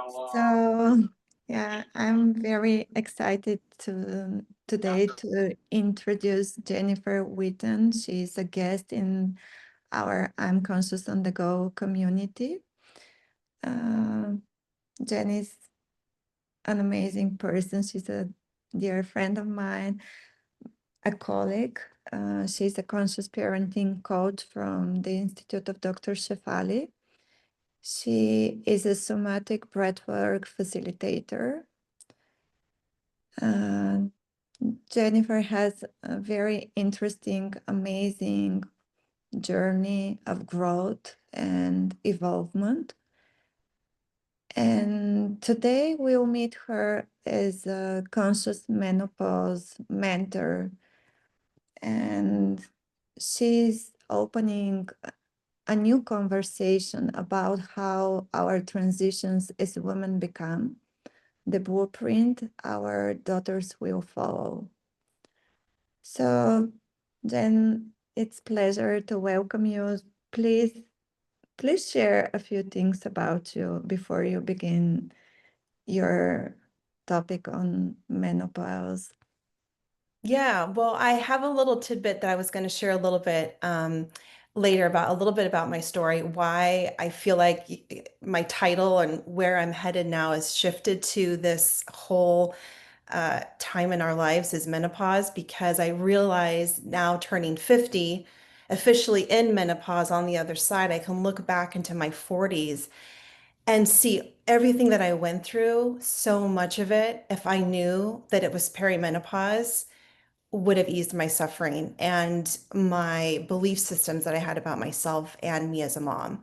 So, yeah, I'm very excited today to introduce Jennifer Witten. She's a guest in our I'm Conscious on the Go community. Uh, Jen is an amazing person. She's a dear friend of mine, a colleague. She's a conscious parenting coach from the Institute of Dr. Shefali. She is a somatic breathwork facilitator. Uh, Jennifer has a very interesting, amazing journey of growth and evolvement. And today we'll meet her as a conscious menopause mentor. And she's opening a new conversation about how our transitions as women become the blueprint our daughters will follow. So then it's pleasure to welcome you. Please, please share a few things about you before you begin your topic on menopause. Yeah, well, I have a little tidbit that I was going to share a little bit later about a little bit about my story, why I feel like my title and where I'm headed now is shifted to this whole time in our lives is menopause, because I realize now turning 50, officially in menopause on the other side, I can look back into my 40s and see everything that I went through, so much of it, if I knew that it was perimenopause would have eased my suffering and my belief systems that I had about myself and me as a mom.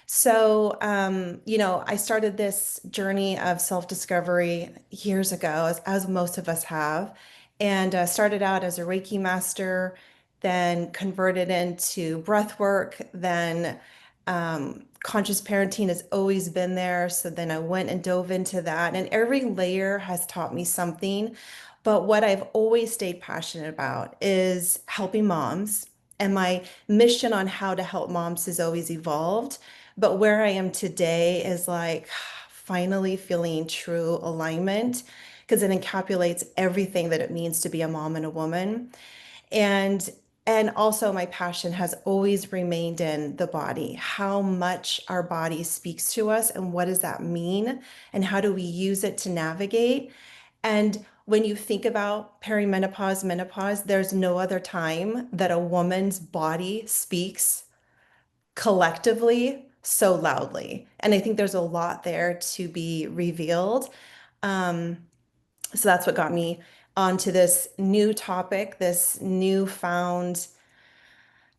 So, I started this journey of self-discovery years ago, as most of us have, and started out as a Reiki master, then converted into breath work, then conscious parenting has always been there. So then I went and dove into that, and every layer has taught me something. But what I've always stayed passionate about is helping moms, and my mission on how to help moms has always evolved. But where I am today is like finally feeling true alignment, because it encapsulates everything that it means to be a mom and a woman. And and also my passion has always remained in the body, how much our body speaks to us and what does that mean and how do we use it to navigate. And when you think about perimenopause, menopause, there's no other time that a woman's body speaks collectively so loudly. And I think there's a lot there to be revealed. Um, so that's what got me onto this new topic, this newfound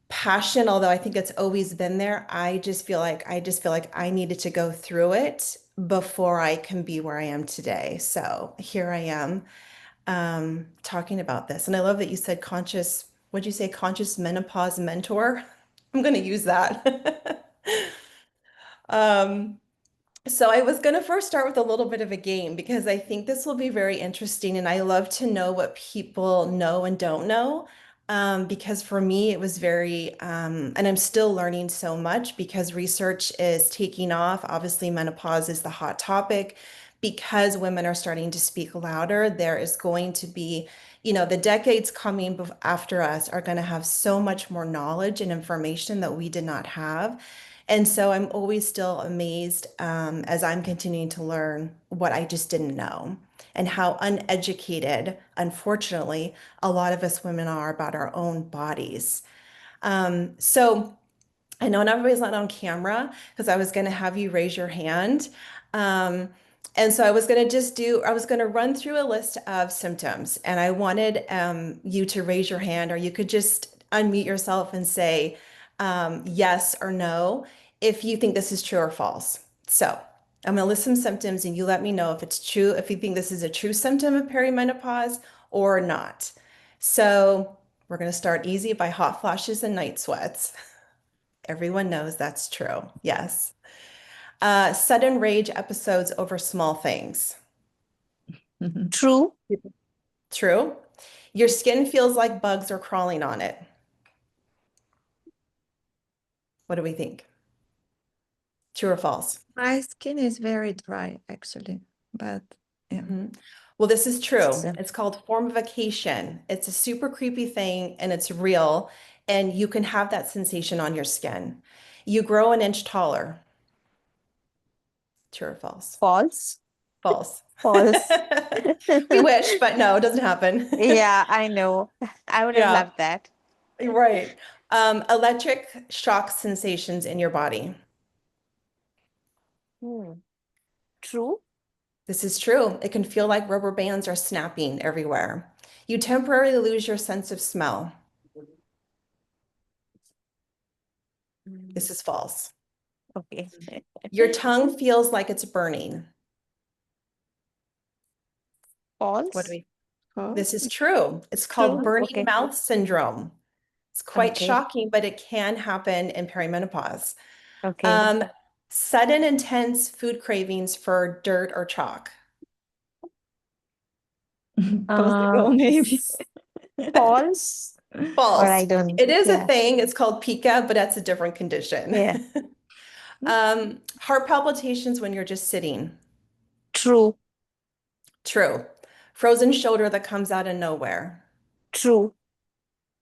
passion, although I think it's always been there. I just feel like I needed to go through it before I can be where I am today. So here I am talking about this. And I love that you said conscious, what'd you say, conscious menopause mentor? I'm going to use that. Um, so I was going to first start with a little bit of a game because I think this will be very interesting, and I love to know what people know and don't know. Because for me, it was and I'm still learning so much because research is taking off. Obviously, menopause is the hot topic. Because women are starting to speak louder, there is going to be, the decades coming after us are going to have so much more knowledge and information that we did not have. And so I'm always still amazed as I'm continuing to learn what I just didn't know and how uneducated, unfortunately, a lot of us women are about our own bodies. So I know not everybody's not on camera because I was going to have you raise your hand. Um, and so I was going to run through a list of symptoms, and I wanted you to raise your hand, or you could just unmute yourself and say yes or no if you think this is true or false. So I'm going to list some symptoms, and you let me know if it's true, if you think this is a true symptom of perimenopause or not. So we're going to start easy by hot flashes and night sweats. Everyone knows that's true. Yes. Sudden rage episodes over small things. True. True. Your skin feels like bugs are crawling on it. What do we think? True or false? My skin is very dry, actually, but yeah. Mhm. Well, this is true. So, It's called formification. It's a super creepy thing and it's real, and you can have that sensation on your skin. You grow an inch taller. True or false? false. False. False. We wish, but no, it doesn't happen. Yeah, I know. I would have Yeah, loved that. right. Electric shock sensations in your body. Hmm. True. This is true. It can feel like rubber bands are snapping everywhere. You temporarily lose your sense of smell. This Mm, is false. okay. Your tongue feels like it's burning. What do False. we? This False? is true. It's called True. burning Okay. mouth syndrome. It's quite Okay. shocking, but it can happen in perimenopause. Okay. Um, Sudden intense food cravings for dirt or chalk. Uh, Possible, maybe. s- False. Or I False. don't. It is a Yeah. thing. It's called pica, but that's a different condition. Yeah. Heart palpitations when you're just sitting. True. True. Frozen shoulder that comes out of nowhere. True.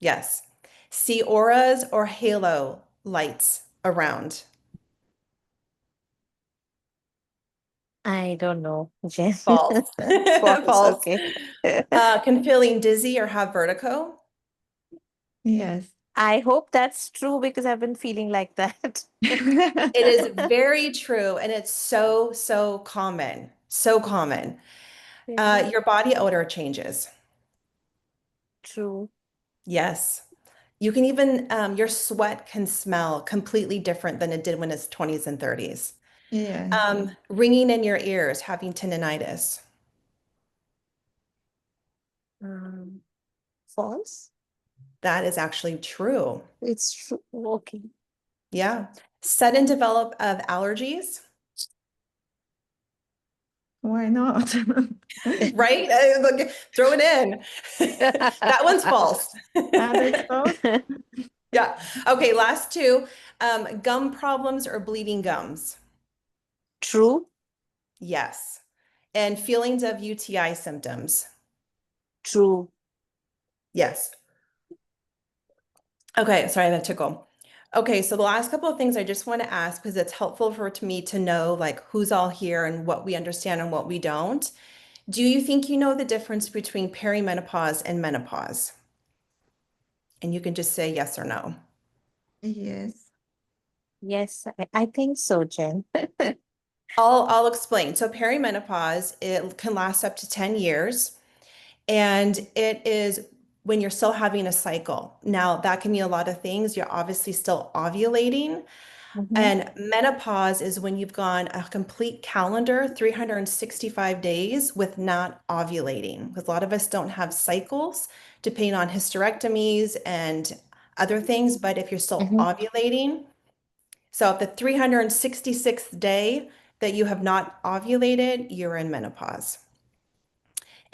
Yes. See auras or halo lights around. I don't know, Jen. False. False. False. Okay. Can feeling dizzy or have vertigo? Yes. I hope that's true because I've been feeling like that. It is very true, and it's so, so common. So common. Really? Your body odor changes. True. Yes. You can even, your sweat can smell completely different than it did when it's 20s and 30s. Yes. Ringing in your ears, having tinnitus. Um, False? That is actually true. It's true. Okay. Yeah. Sudden develop of allergies, Why not? right? Look, throw it in. That one's false. That's false? Yeah. Okay, last two. Gum problems or bleeding gums. True. Yes. And feelings of UTI symptoms. True. Yes. Okay, sorry, that tickle. Okay, so the last couple of things I just want to ask because it's helpful for to me to know like who's all here and what we understand and what we don't. Do you think you know the difference between perimenopause and menopause? And you can just say yes or no. Yes. Yes, I think so, Jen. I'll explain. So perimenopause, it can last up to 10 years. And it is when you're still having a cycle. Now, that can mean a lot of things. You're obviously still ovulating. Mhm. And menopause is when you've gone a complete calendar, 365 days with not ovulating. Because a lot of us don't have cycles, depending on hysterectomies and other things. But if you're still Mhm. ovulating, so at the 366th day that you have not ovulated, you're in menopause.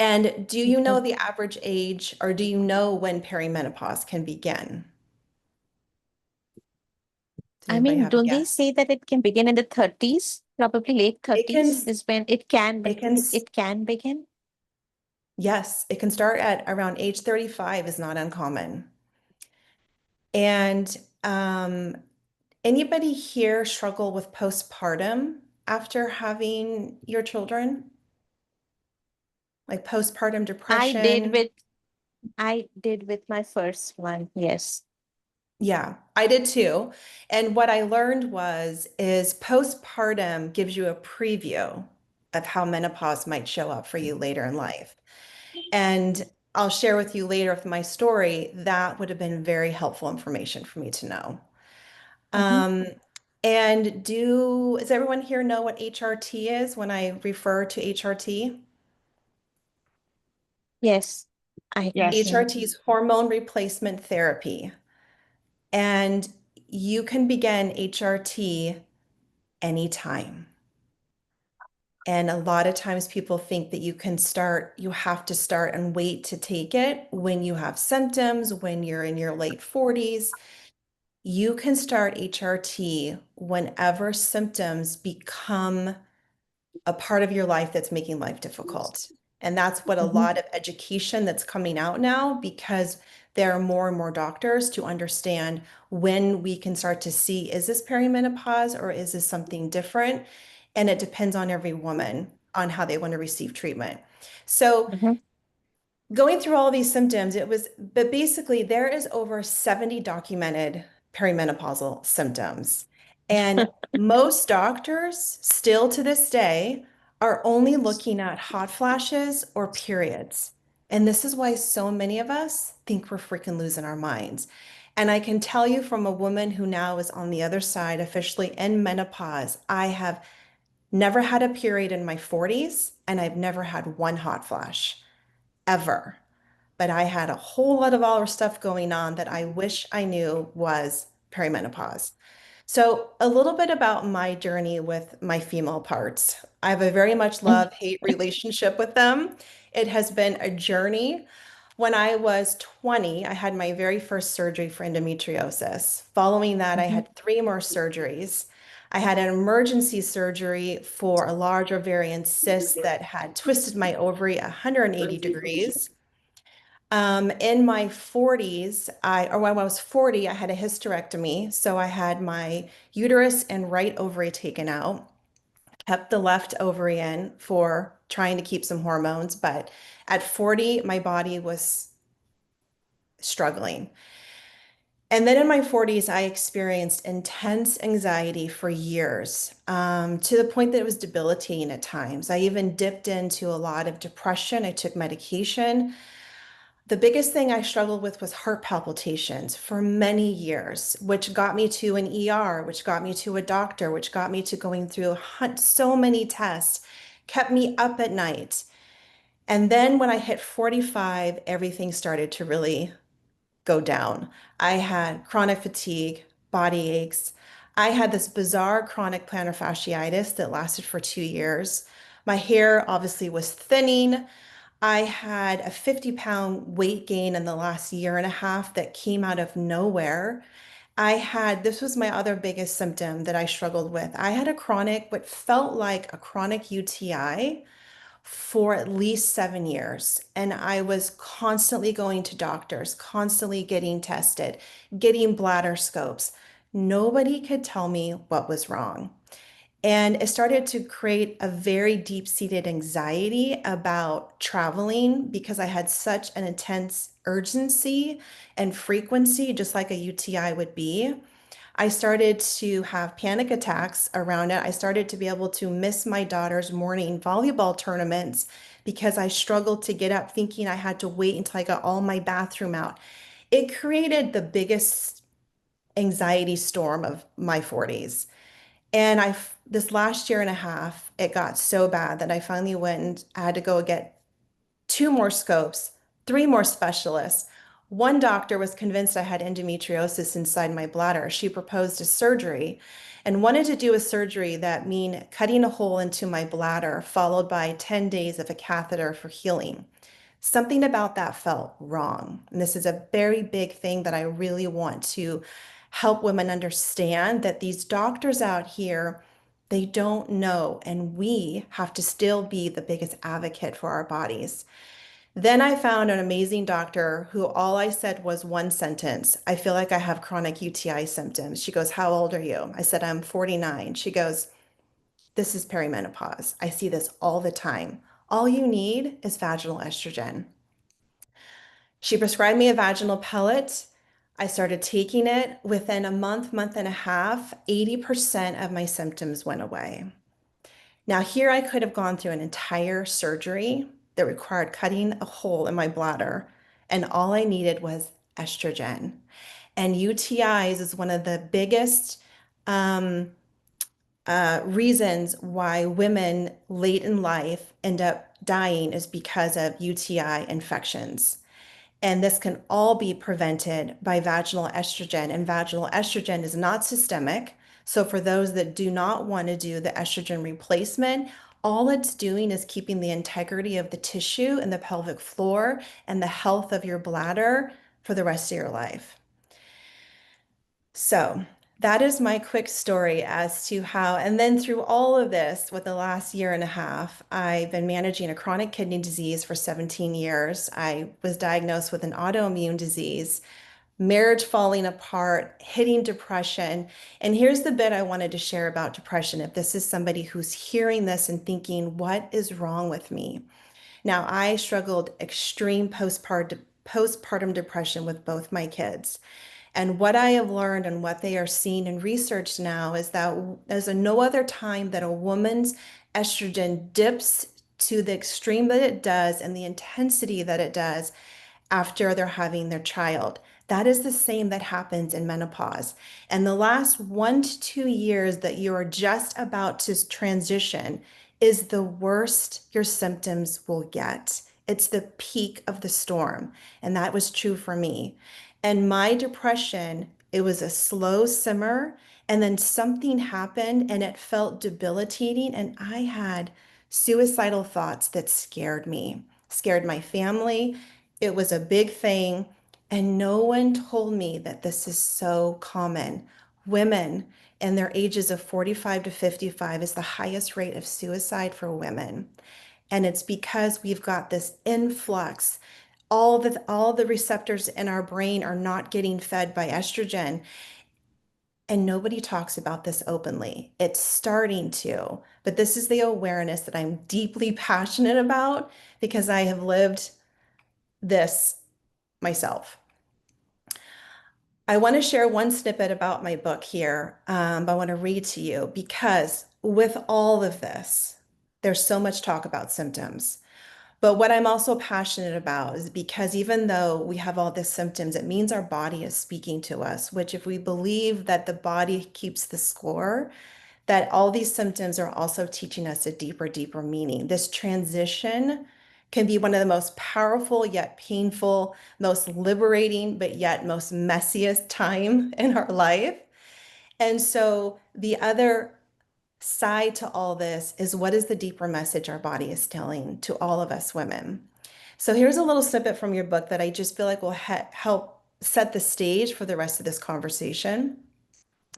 And do you know Okay. the average age, or do you know when perimenopause can begin? Does I anybody mean, have a don't they guess? say that it can begin in the 30s? Probably late It can, 30s is when it can, it can, it can begin. yes, it can start at around age 35 is not uncommon. And anybody here struggle with postpartum after having your children? Like postpartum I did depression? with I did with my first one. Yes. Yeah, I did too. And what I learned is postpartum gives you a preview of how menopause might show up for you later in life. And I'll share with you later with my story. That would have been very helpful information for me to know. Mhm. Um, does everyone here know what HRT is when I refer to HRT? Yes. I Yes. yeah. HRT is hormone replacement therapy. And you can begin HRT anytime. And a lot of times people think that you have to start and wait to take it when you have symptoms, when you're in your late 40s. you can start HRT whenever symptoms become a part of your life that's making life difficult. And that's what a Mhm. lot of education that's coming out now, because there are more and more doctors to understand when we can start to see, is this perimenopause or is this something different? And it depends on every woman on how they want to receive treatment. So Mhm. going through all these symptoms, but basically, there is over 70 documented perimenopausal symptoms. And most doctors, still to this day, are only looking at hot flashes or periods. And this is why so many of us think we're freaking losing our minds. And I can tell you from a woman who now is on the other side, officially in menopause, I have never had a period in my 40s, and I've never had one hot flash ever. But I had a whole lot of other stuff going on that I wish I knew was perimenopause. So, a little bit about my journey with my female parts. I have a very much love-hate relationship with them. It has been a journey. When I was 20, I had my very first surgery for endometriosis. Following that, I Mhm. had three more surgeries. I had an emergency surgery for a large ovarian cyst that had twisted my ovary 180 degrees. In my 40s, or when I was 40, I had a hysterectomy. So I had my uterus and right ovary taken out, kept the left ovary in for trying to keep some hormones. But at 40, my body was struggling. And then in my 40s, I experienced intense anxiety for years, to the point that it was debilitating at times. I even dipped into a lot of depression. I took medication. The biggest thing I struggled with was heart palpitations for many years, which got me to an ER, which got me to a doctor, which got me to going through so many tests, kept me up at night. And then when I hit 45, everything started to really go down. I had chronic fatigue, body aches. I had this bizarre chronic plantar fasciitis that lasted for 2 years. My hair obviously was thinning. I had a 50-pound weight gain in the last year and a half that came out of nowhere. This was my other biggest symptom that I struggled with. I had what felt like a chronic UTI for at least 7 years. And I was constantly going to doctors, constantly getting tested, getting bladder scopes. Nobody could tell me what was wrong. And it started to create a very deep-seated anxiety about traveling because I had such an intense urgency and frequency, just like a UTI would be. I started to have panic attacks around it. I started to be able to miss my daughter's morning volleyball tournaments because I struggled to get up thinking I had to wait until I got all my bathroom out. It created the biggest anxiety storm of my 40s. And this last year and a half, it got so bad that I finally went and I had to go get two more scopes, three more specialists. One doctor was convinced I had endometriosis inside my bladder. She proposed a surgery and wanted to do a surgery that mean cutting a hole into my bladder, followed by 10 days of a catheter for healing. Something about that felt wrong. And this is a very big thing that I really want to help women understand, that these doctors out here, they don't know, and we have to still be the biggest advocate for our bodies. Then I found an amazing doctor who all I said was one sentence: I feel like I have chronic UTI symptoms. She goes, "How old are you?" I said, "I'm 49." She goes, "This is perimenopause. I see this all the time. All you need is vaginal estrogen." She prescribed me a vaginal pellet. I started taking it. Within a month, month and a half, 80% of my symptoms went away. Now, here I could have gone through an entire surgery that required cutting a hole in my bladder, and all I needed was estrogen. And UTIs is one of the biggest um, reasons why women late in life end up dying is because of UTI infections. And this can all be prevented by vaginal estrogen. And vaginal estrogen is not systemic. So, for those that do not want to do the estrogen replacement, all it's doing is keeping the integrity of the tissue and the pelvic floor and the health of your bladder for the rest of your life. So that is my quick story as to how, and then through all of this, with the last year and a half, I've been managing a chronic kidney disease for 17 years. I was diagnosed with an autoimmune disease, marriage falling apart, hitting depression. And here's the bit I wanted to share about depression. If this is somebody who's hearing this and thinking, what is wrong with me? Now, I struggled extreme postpartum depression with both my kids. And what I have learned and what they are seeing in research now is that there's no other time that a woman's estrogen dips to the extreme that it does and the intensity that it does after they're having their child. That is the same that happens in menopause. And the last 1 to 2 years that you are just about to transition is the worst your symptoms will get. It's the peak of the storm. And that was true for me. And my depression, it was a slow simmer. And then something happened and it felt debilitating. And I had suicidal thoughts that scared me, scared my family. It was a big thing. And no one told me that this is so common. Women in their ages of 45 to 55 is the highest rate of suicide for women. And it's because we've got this influx. All the receptors in our brain are not getting fed by estrogen. And nobody talks about this openly. It's starting to, but this is the awareness that I'm deeply passionate about because I have lived this myself. I want to share one snippet about my book here. I want to read to you because with all of this, there's so much talk about symptoms. But what I'm also passionate about is because even though we have all these symptoms, it means our body is speaking to us, which if we believe that the body keeps the score, that all these symptoms are also teaching us a deeper, deeper meaning. This transition can be one of the most powerful yet painful, most liberating, but yet most messiest time in our life. And so the other side to all this is what is the deeper message our body is telling to all of us women? So here's a little snippet from your book that I just feel like will help set the stage for the rest of this conversation.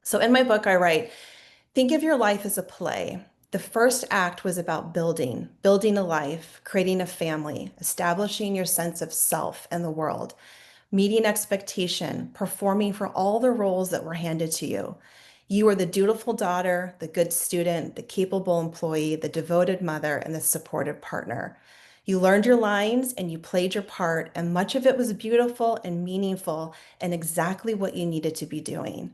So in my book, I write, think of your life as a play. The first act was about building a life, creating a family, establishing your sense of self and the world, meeting expectation, performing for all the roles that were handed to you. You were the dutiful daughter, the good student, the capable employee, the devoted mother, and the supportive partner. You learned your lines and you played your part, and much of it was beautiful and meaningful and exactly what you needed to be doing.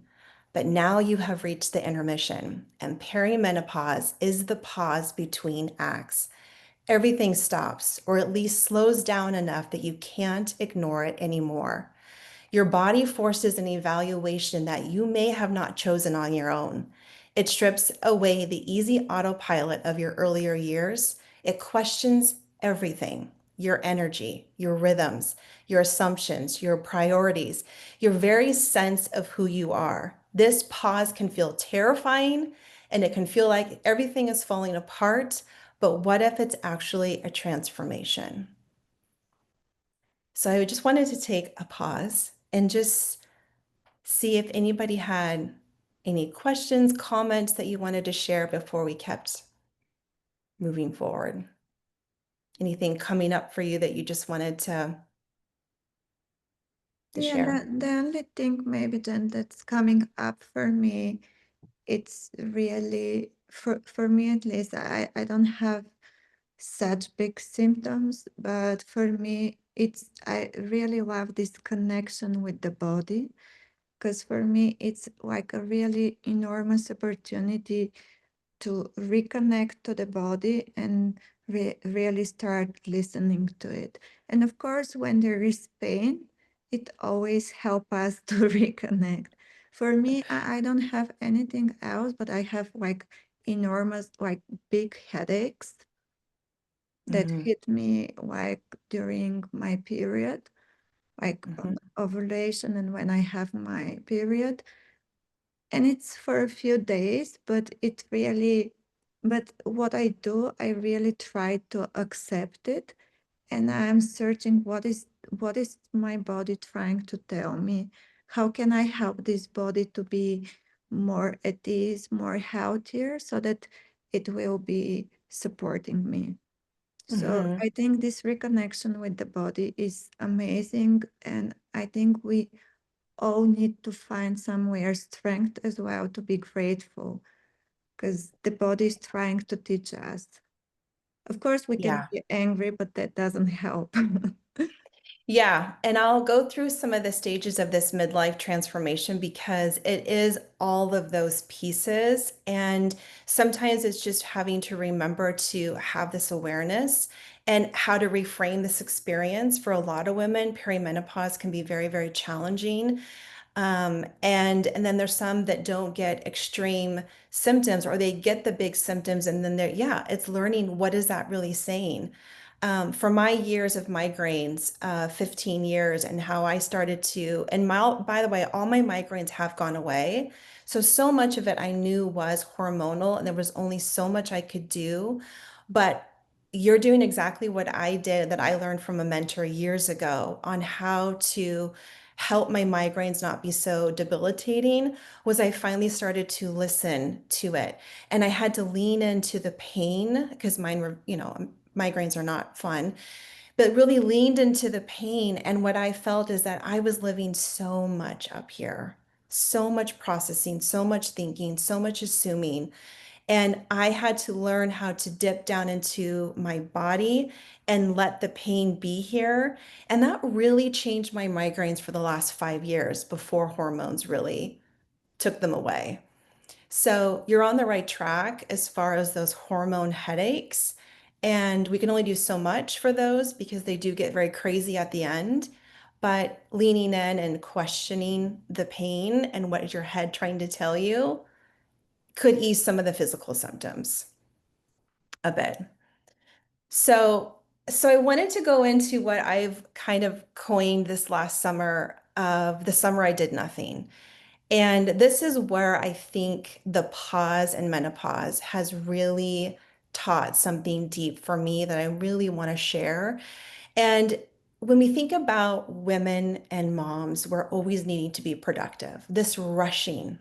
But now you have reached the intermission, and perimenopause is the pause between acts. Everything stops, or at least slows down enough that you can't ignore it anymore. Your body forces an evaluation that you may have not chosen on your own. It strips away the easy autopilot of your earlier years. It questions everything: your energy, your rhythms, your assumptions, your priorities, your very sense of who you are. This pause can feel terrifying and it can feel like everything is falling apart. But what if it's actually a transformation? So I just wanted to take a pause and just see if anybody had any questions, comments that you wanted to share before we kept moving forward. Anything coming up for you that you just wanted to Yeah, share? the only thing maybe then that's coming up for me, it's really for me at least, I don't have such big symptoms, but for me it's I really love this connection with the body, because for me it's like a really enormous opportunity to reconnect to the body and really start listening to it. And of course, when there is pain, it always helps us to reconnect. For me, I don't have anything else, but I have like enormous, like big headaches that Mhm, hit me like during my period, like mhm, ovulation and when I have my period. And it's for a few days, but it really, but what I do, I really try to accept it, and I'm searching what is my body trying to tell me, how can I help this body to be more at ease, more healthier, so that it will be supporting me. So Hmm. I think this reconnection with the body is amazing. And I think we all need to find somewhere strength as well to be grateful, because the body is trying to teach us. Of course, we can Yeah. be angry, but that doesn't help. Yeah, and I'll go through some of the stages of this midlife transformation because it is all of those pieces. And sometimes it's just having to remember to have this awareness and how to reframe this experience. For a lot of women, perimenopause can be very, very challenging. And then there's some that don't get extreme symptoms or they get the big symptoms and then they're, yeah, it's learning what is that really saying. For my years of migraines, 15 years, and how I started to, and by the way, all my migraines have gone away. So much of it I knew was hormonal, and there was only so much I could do. But you're doing exactly what I did that I learned from a mentor years ago on how to help my migraines not be so debilitating was I finally started to listen to it. And I had to lean into the pain because mine were, migraines are not fun, but really leaned into the pain. And what I felt is that I was living so much up here, so much processing, so much thinking, so much assuming. And I had to learn how to dip down into my body and let the pain be here. And that really changed my migraines for the last 5 years before hormones really took them away. So you're on the right track as far as those hormone headaches. And we can only do so much for those because they do get very crazy at the end. But leaning in and questioning the pain and what is your head trying to tell you could ease some of the physical symptoms a bit. So, so I wanted to go into what I've kind of coined this last summer of the summer I did nothing. And this is where I think the pause and menopause has really taught something deep for me that I really want to share. And when we think about women and moms, we're always needing to be productive. This rushing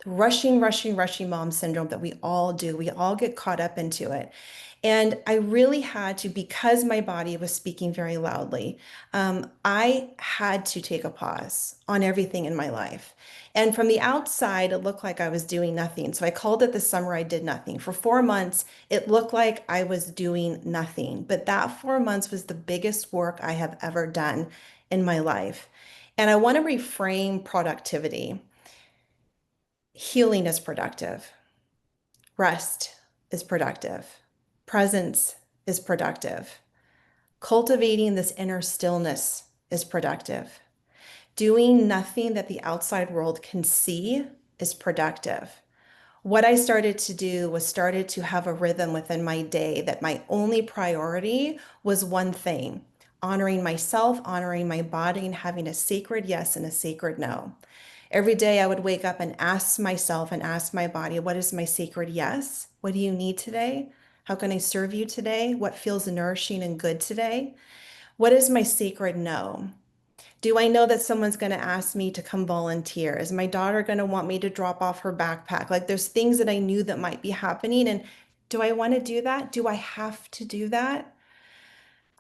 mom syndrome that we all do, we all get caught up into it. And I really had to, because my body was speaking very loudly, I had to take a pause on everything in my life. And from the outside, it looked like I was doing nothing. So I called it the summer I did nothing. For 4 months, it looked like I was doing nothing. But that 4 months was the biggest work I have ever done in my life. And I want to reframe productivity. Healing is productive. Rest is productive. Presence is productive. Cultivating this inner stillness is productive. Doing nothing that the outside world can see is productive. What I started to do was started to have a rhythm within my day that my only priority was one thing, honoring myself, honoring my body, and having a sacred yes and a sacred no. Every day I would wake up and ask myself and ask my body, what is my sacred yes? What do you need today? How can I serve you today? What feels nourishing and good today? What is my sacred no? Do I know that someone's going to ask me to come volunteer? Is my daughter going to want me to drop off her backpack? Like there's things that I knew that might be happening. And do I want to do that? Do I have to do that?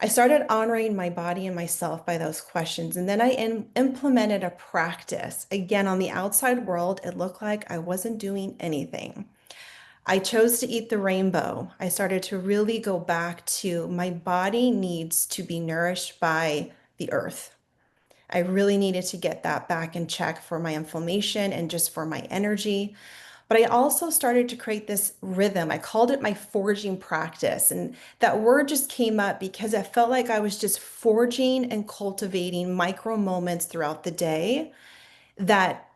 I started honoring my body and myself by those questions. And then I implemented a practice. Again, on the outside world, it looked like I wasn't doing anything. I chose to eat the rainbow. I started to really go back to my body needs to be nourished by the earth. I really needed to get that back in check for my inflammation and just for my energy. But I also started to create this rhythm. I called it my forging practice. And that word just came up because I felt like I was just forging and cultivating micro moments throughout the day that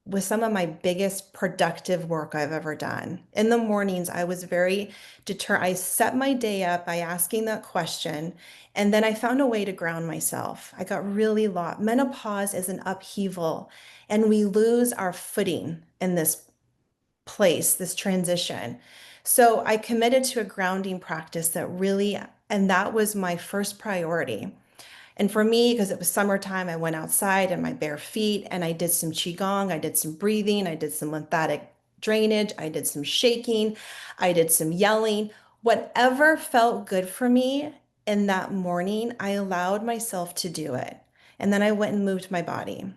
was some of my biggest productive work I've ever done. In the mornings, I was very determined. I set my day up by asking that question, and then I found a way to ground myself. I got really lost. Menopause is an upheaval, and we lose our footing in this place, this transition. So I committed to a grounding practice that really, and that was my first priority. And for me, because it was summertime, I went outside in my bare feet and I did some qigong, I did some breathing, I did some lymphatic drainage, I did some shaking, I did some yelling. Whatever felt good for me in that morning, I allowed myself to do it. And then I went and moved my body.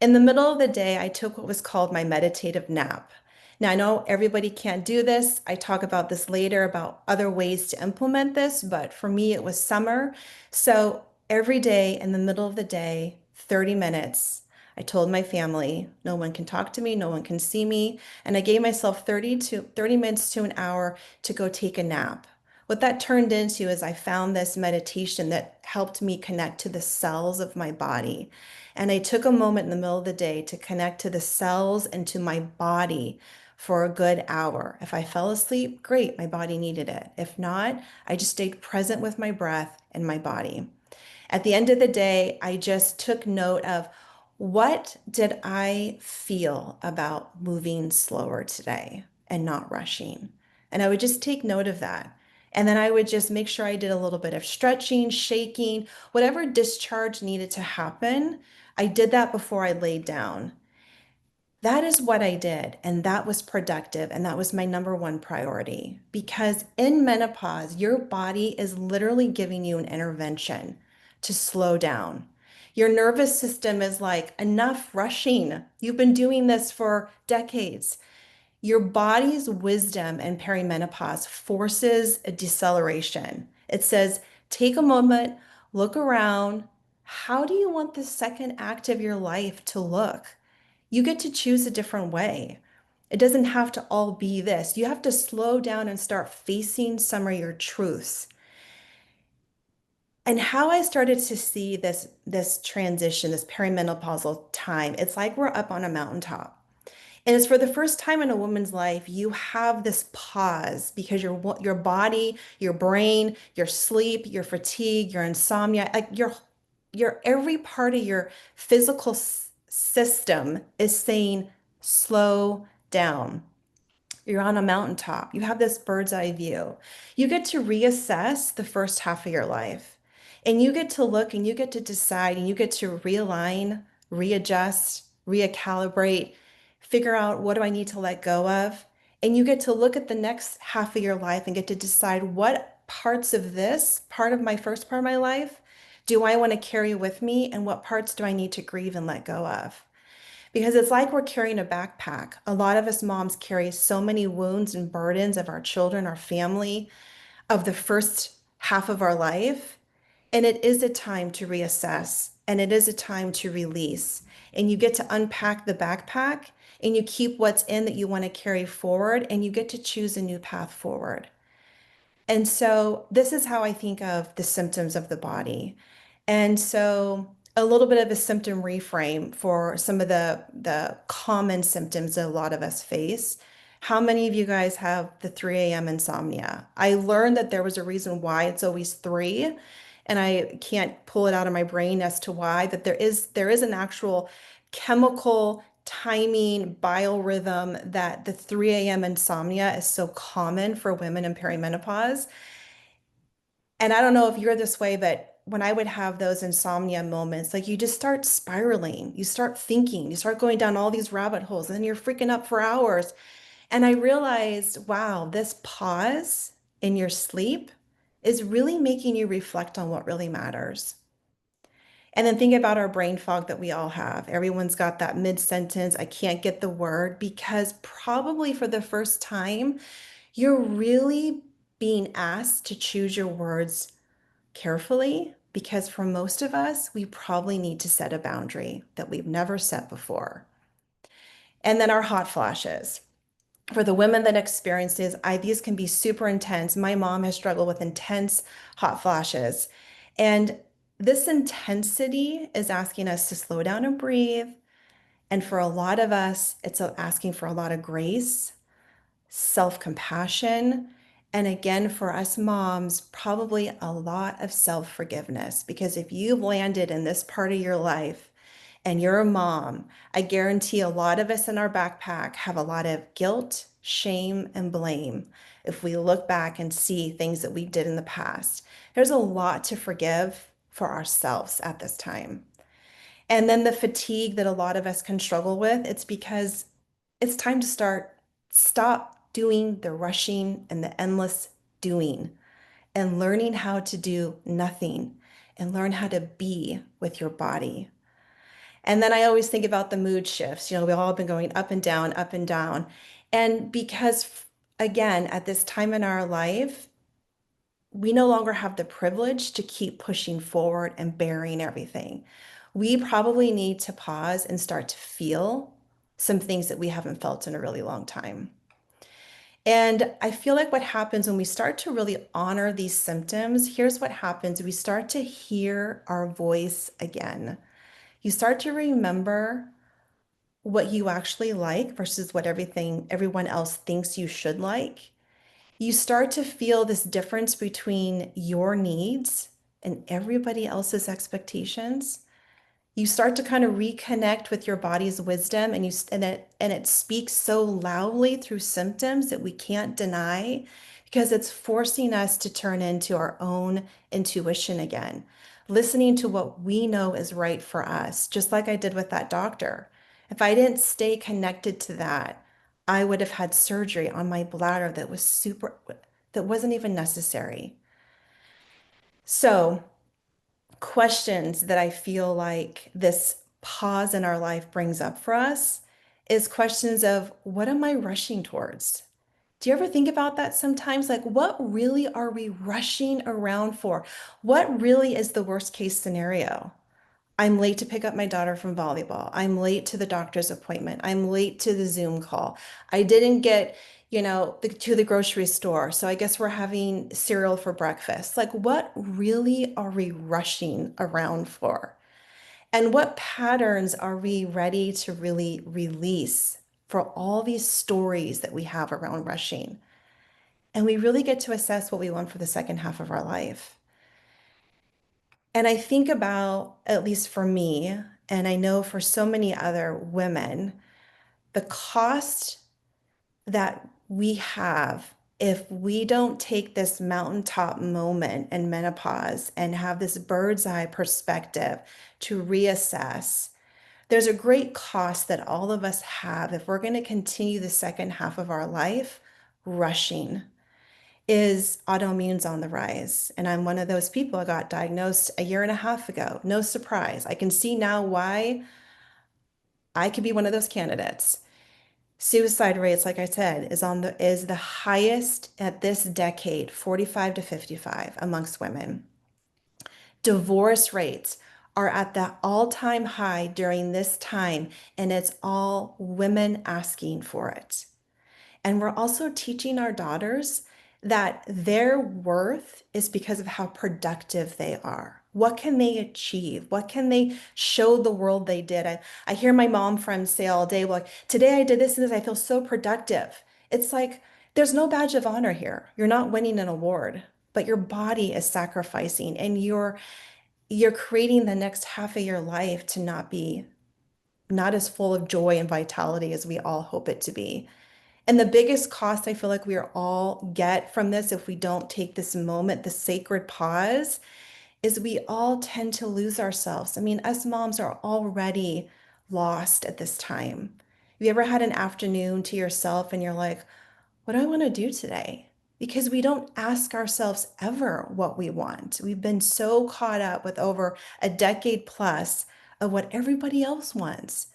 In the middle of the day, I took what was called my meditative nap. Now, I know everybody can't do this. I talk about this later about other ways to implement this, but for me, it was summer. So every day in the middle of the day, 30 minutes, I told my family, no one can talk to me, no one can see me. And I gave myself 30 minutes to an hour to go take a nap. What that turned into is I found this meditation that helped me connect to the cells of my body. And I took a moment in the middle of the day to connect to the cells and to my body for a good hour. If I fell asleep, great, my body needed it. If not, I just stayed present with my breath and my body. At the end of the day, I just took note of what did I feel about moving slower today and not rushing. And I would just take note of that. And then I would just make sure I did a little bit of stretching, shaking, whatever discharge needed to happen. I did that before I laid down. That is what I did, and that was productive, and that was my number one priority. Because in menopause, your body is literally giving you an intervention to slow down. Your nervous system is like, enough rushing. You've been doing this for decades. Your body's wisdom in perimenopause forces a deceleration. It says, take a moment, look around. How do you want the second act of your life to look? You get to choose a different way. It doesn't have to all be this. You have to slow down and start facing some of your truths. And how I started to see this transition, this perimenopausal time, it's like we're up on a mountaintop. And it's for the first time in a woman's life, you have this pause because your body, your brain, your sleep, your fatigue, your insomnia, like your every part of your physical system is saying, slow down. You're on a mountaintop. You have this bird's eye view. You get to reassess the first half of your life. And you get to look and you get to decide and you get to realign, readjust, recalibrate, figure out what do I need to let go of. And you get to look at the next half of your life and get to decide what parts of this part of my first part of my life do I want to carry with me and what parts do I need to grieve and let go of. Because it's like we're carrying a backpack. A lot of us moms carry so many wounds and burdens of our children, our family, of the first half of our life. And it is a time to reassess and it is a time to release. And you get to unpack the backpack and you keep what's in that you want to carry forward and you get to choose a new path forward. And so this is how I think of the symptoms of the body. And so a little bit of a symptom reframe for some of the common symptoms that a lot of us face. How many of you guys have the 3 a.m. insomnia? I learned that there was a reason why it's always 3, and I can't pull it out of my brain as to why, that there is an actual chemical timing biorhythm that the 3 a.m. insomnia is so common for women in perimenopause. And I don't know if you're this way, but when I would have those insomnia moments, like you just start spiraling, you start thinking, you start going down all these rabbit holes, and then you're freaking up for hours. And I realized, wow, this pause in your sleep is really making you reflect on what really matters. And then think about our brain fog that we all have. Everyone's got that mid-sentence, I can't get the word, because probably for the first time, you're really being asked to choose your words carefully, because for most of us, we probably need to set a boundary that we've never set before. And then our hot flashes. For the women that experience these can be super intense. My mom has struggled with intense hot flashes. And this intensity is asking us to slow down and breathe. And for a lot of us, it's asking for a lot of grace, self-compassion, and again, for us moms, probably a lot of self-forgiveness. Because if you've landed in this part of your life and you're a mom, I guarantee a lot of us in our backpack have a lot of guilt, shame, and blame. If we look back and see things that we did in the past, there's a lot to forgive for ourselves at this time. And then the fatigue that a lot of us can struggle with, it's because it's time to stop doing the rushing and the endless doing and learning how to do nothing and learn how to be with your body. And then I always think about the mood shifts. You know, we've all been going up and down, up and down. And because, again, at this time in our life, we no longer have the privilege to keep pushing forward and bearing everything. We probably need to pause and start to feel some things that we haven't felt in a really long time. And I feel like what happens when we start to really honor these symptoms, here's what happens. We start to hear our voice again. You start to remember what you actually like versus what everyone else thinks you should like. You start to feel this difference between your needs and everybody else's expectations. You start to kind of reconnect with your body's wisdom, and it speaks so loudly through symptoms that we can't deny, because it's forcing us to turn into our own intuition again, listening to what we know is right for us, just like I did with that doctor. If I didn't stay connected to that, I would have had surgery on my bladder that wasn't even necessary. So questions that I feel like this pause in our life brings up for us is questions of, what am I rushing towards? Do you ever think about that sometimes? Like, what really are we rushing around for? What really is the worst case scenario? I'm late to pick up my daughter from volleyball. I'm late to the doctor's appointment. I'm late to the Zoom call. I didn't get, to the grocery store. So I guess we're having cereal for breakfast. Like, what really are we rushing around for? And what patterns are we ready to really release for all these stories that we have around rushing? And we really get to assess what we want for the second half of our life. And I think about, at least for me, and I know for so many other women, the cost that we have if we don't take this mountaintop moment in menopause and have this bird's eye perspective to reassess. There's a great cost that all of us have if we're going to continue the second half of our life rushing. Is autoimmune's on the rise. And I'm one of those people. I got diagnosed a year and a half ago. No surprise. I can see now why I could be one of those candidates. Suicide rates, like I said, is the highest at this decade, 45 to 55 amongst women. Divorce rates are at the all-time high during this time, and it's all women asking for it. And we're also teaching our daughters that their worth is because of how productive they are. What can they achieve? What can they show the world they did? I hear my mom friends say all day, well, like, today I did this and this, I feel so productive. It's like, there's no badge of honor here. You're not winning an award, but your body is sacrificing, and you're creating the next half of your life to not as full of joy and vitality as we all hope it to be. And the biggest cost I feel like we are all get from this, if we don't take this moment, the sacred pause, is we all tend to lose ourselves. I mean, us moms are already lost at this time. Have you ever had an afternoon to yourself and you're like, what do I want to do today? Because we don't ask ourselves ever what we want. We've been so caught up with over a decade plus of what everybody else wants.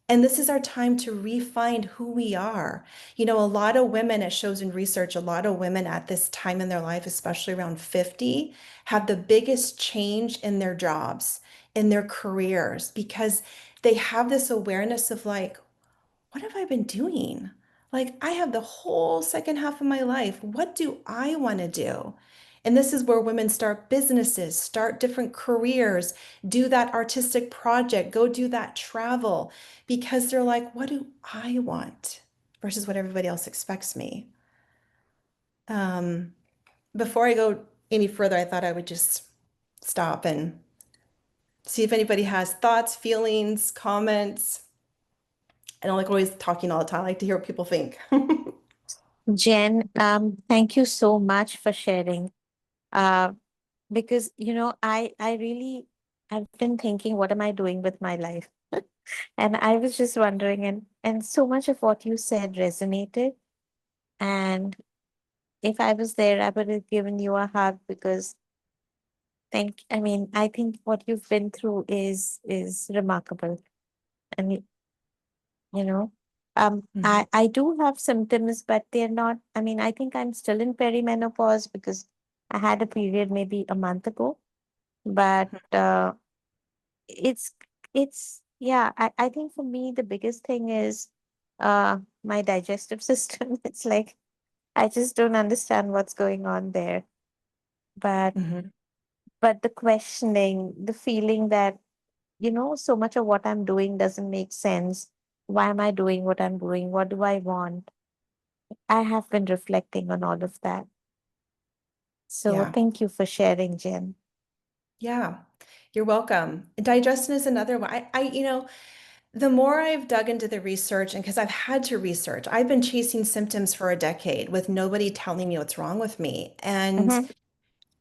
And this is our time to refine who we are. You know, a lot of women, it shows in research, a lot of women at this time in their life, especially around 50, have the biggest change in their jobs, in their careers, because they have this awareness of like, what have I been doing? Like, I have the whole second half of my life. What do I want to do? And this is where women start businesses, start different careers, do that artistic project, go do that travel, because they're like, what do I want versus what everybody else expects me? Um, Before I go any further, I thought I would just stop and see if anybody has thoughts, feelings, comments. I don't like always talking all the time. I like to hear what people think. Jen, thank you so much for sharing. Uh, because I really I've been thinking, what am I doing with my life? And I was just wondering, and so much of what you said resonated. And if I was there, I would have given you a hug because I mean, I think what you've been through is remarkable. And you know, Mhm. I do have symptoms, but they're not. I mean, I think I'm still in perimenopause because I had a period maybe a month ago. But it's yeah. I think for me the biggest thing is my digestive system. It's like I just don't understand what's going on there. But Mhm. the questioning, the feeling that so much of what I'm doing doesn't make sense. Why am I doing what I'm doing? What do I want? I have been reflecting on all of that. So Yeah. thank you for sharing, Jen. Yeah. You're welcome. Digestion is another one. The more I've dug into the research, and because I've had to research, I've been chasing symptoms for a decade with nobody telling me what's wrong with me. And Mm-hmm,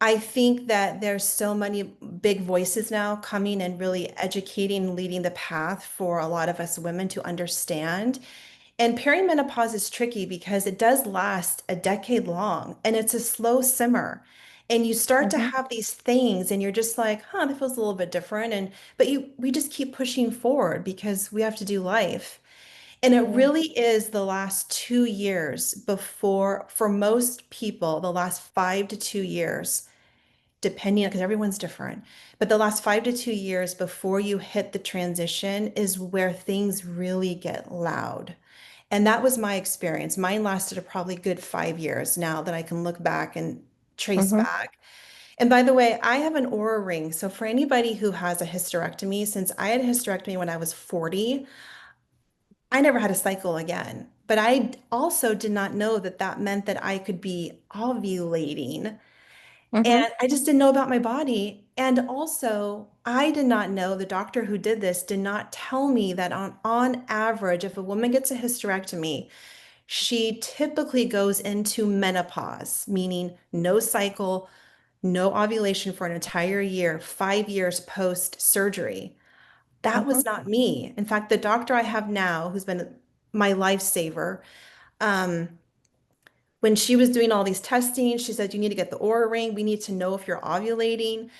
I think that there's so many big voices now coming and really educating and leading the path for a lot of us women to understand. And perimenopause is tricky because it does last a decade long and it's a slow simmer. And you start to mm-hmm, have these things and you're just like, huh, that feels a little bit different. And but we just keep pushing forward because we have to do life. And it yeah, really is the last 2 years before, for most people, the last 5 to 2 years, depending on, because everyone's different, but the last 5 to 2 years before you hit the transition is where things really get loud. And that was my experience. Mine lasted a probably good 5 years now that I can look back and trace mm-hmm, back. And by the way, I have an aura ring. So for anybody who has a hysterectomy, since I had a hysterectomy when I was 40, I never had a cycle again. But I also did not know that that meant that I could be ovulating. mm-hmm, And I just didn't know about my body. And also, I did not know, the doctor who did this did not tell me that on average, if a woman gets a hysterectomy, she typically goes into menopause, meaning no cycle, no ovulation for an entire year, 5 years post surgery. That mm-hmm, was not me. In fact, the doctor I have now, who's been my lifesaver, um, when she was doing all these testing, she said, you need to get the Aura ring. We need to know if you're ovulating.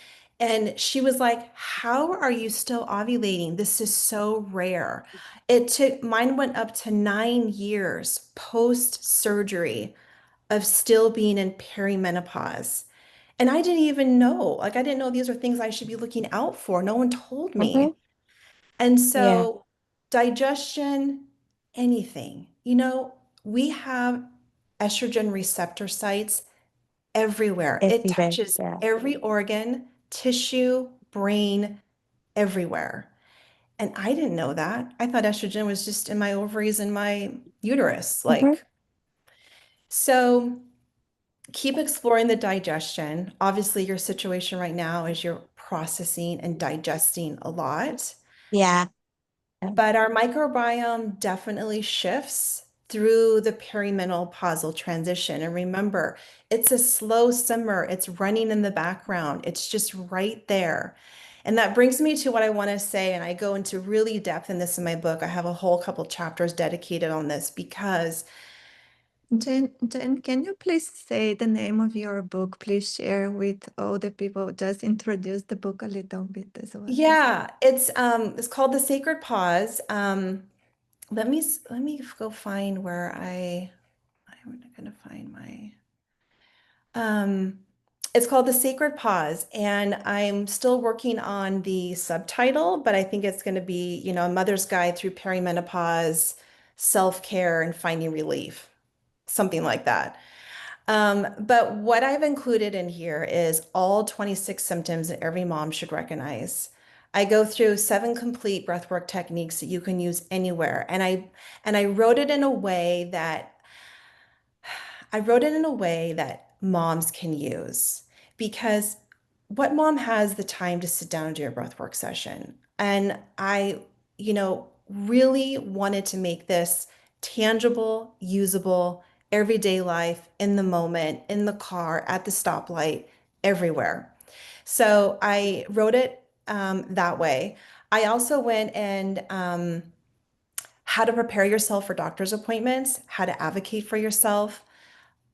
And she was like, how are you still ovulating? This is so rare. Mine went up to 9 years post surgery of still being in perimenopause. And I didn't even know, like, I didn't know these were things I should be looking out for. No one told mm-hmm. me. And Yeah, so, digestion, anything, we have estrogen receptor sites everywhere. It everywhere. touches Yeah. every organ, tissue, brain, everywhere. And I didn't know that. I thought estrogen was just in my ovaries and my uterus. Mm-hmm. So keep exploring the digestion. Obviously, your situation right now is you're processing and digesting a lot. Yeah. Yeah. But our microbiome definitely shifts through the perimenopausal transition. And remember, it's a slow simmer, it's running in the background, it's just right there. And that brings me to what I want to say. And I go into really depth in this in my book. I have a whole couple chapters dedicated on this because, Jen, can you please say the name of your book? Please share with all the people. Just introduce the book a little bit as well. yeah, it's called The Sacred Pause. Let me go find where I'm gonna find my Um, it's called The Sacred Pause, and I'm still working on the subtitle, but I think it's going to be, A Mother's Guide Through Perimenopause, Self-Care, and Finding Relief, something like that. But what I've included in here is all 26 symptoms that every mom should recognize. I go through 7 complete breathwork techniques that you can use anywhere, and I wrote it in a way that moms can use because what mom has the time to sit down and do a breathwork session? And I, really wanted to make this tangible, usable, everyday life in the moment, in the car, at the stoplight, everywhere. So I wrote it that way. I also went and how to prepare yourself for doctor's appointments, how to advocate for yourself,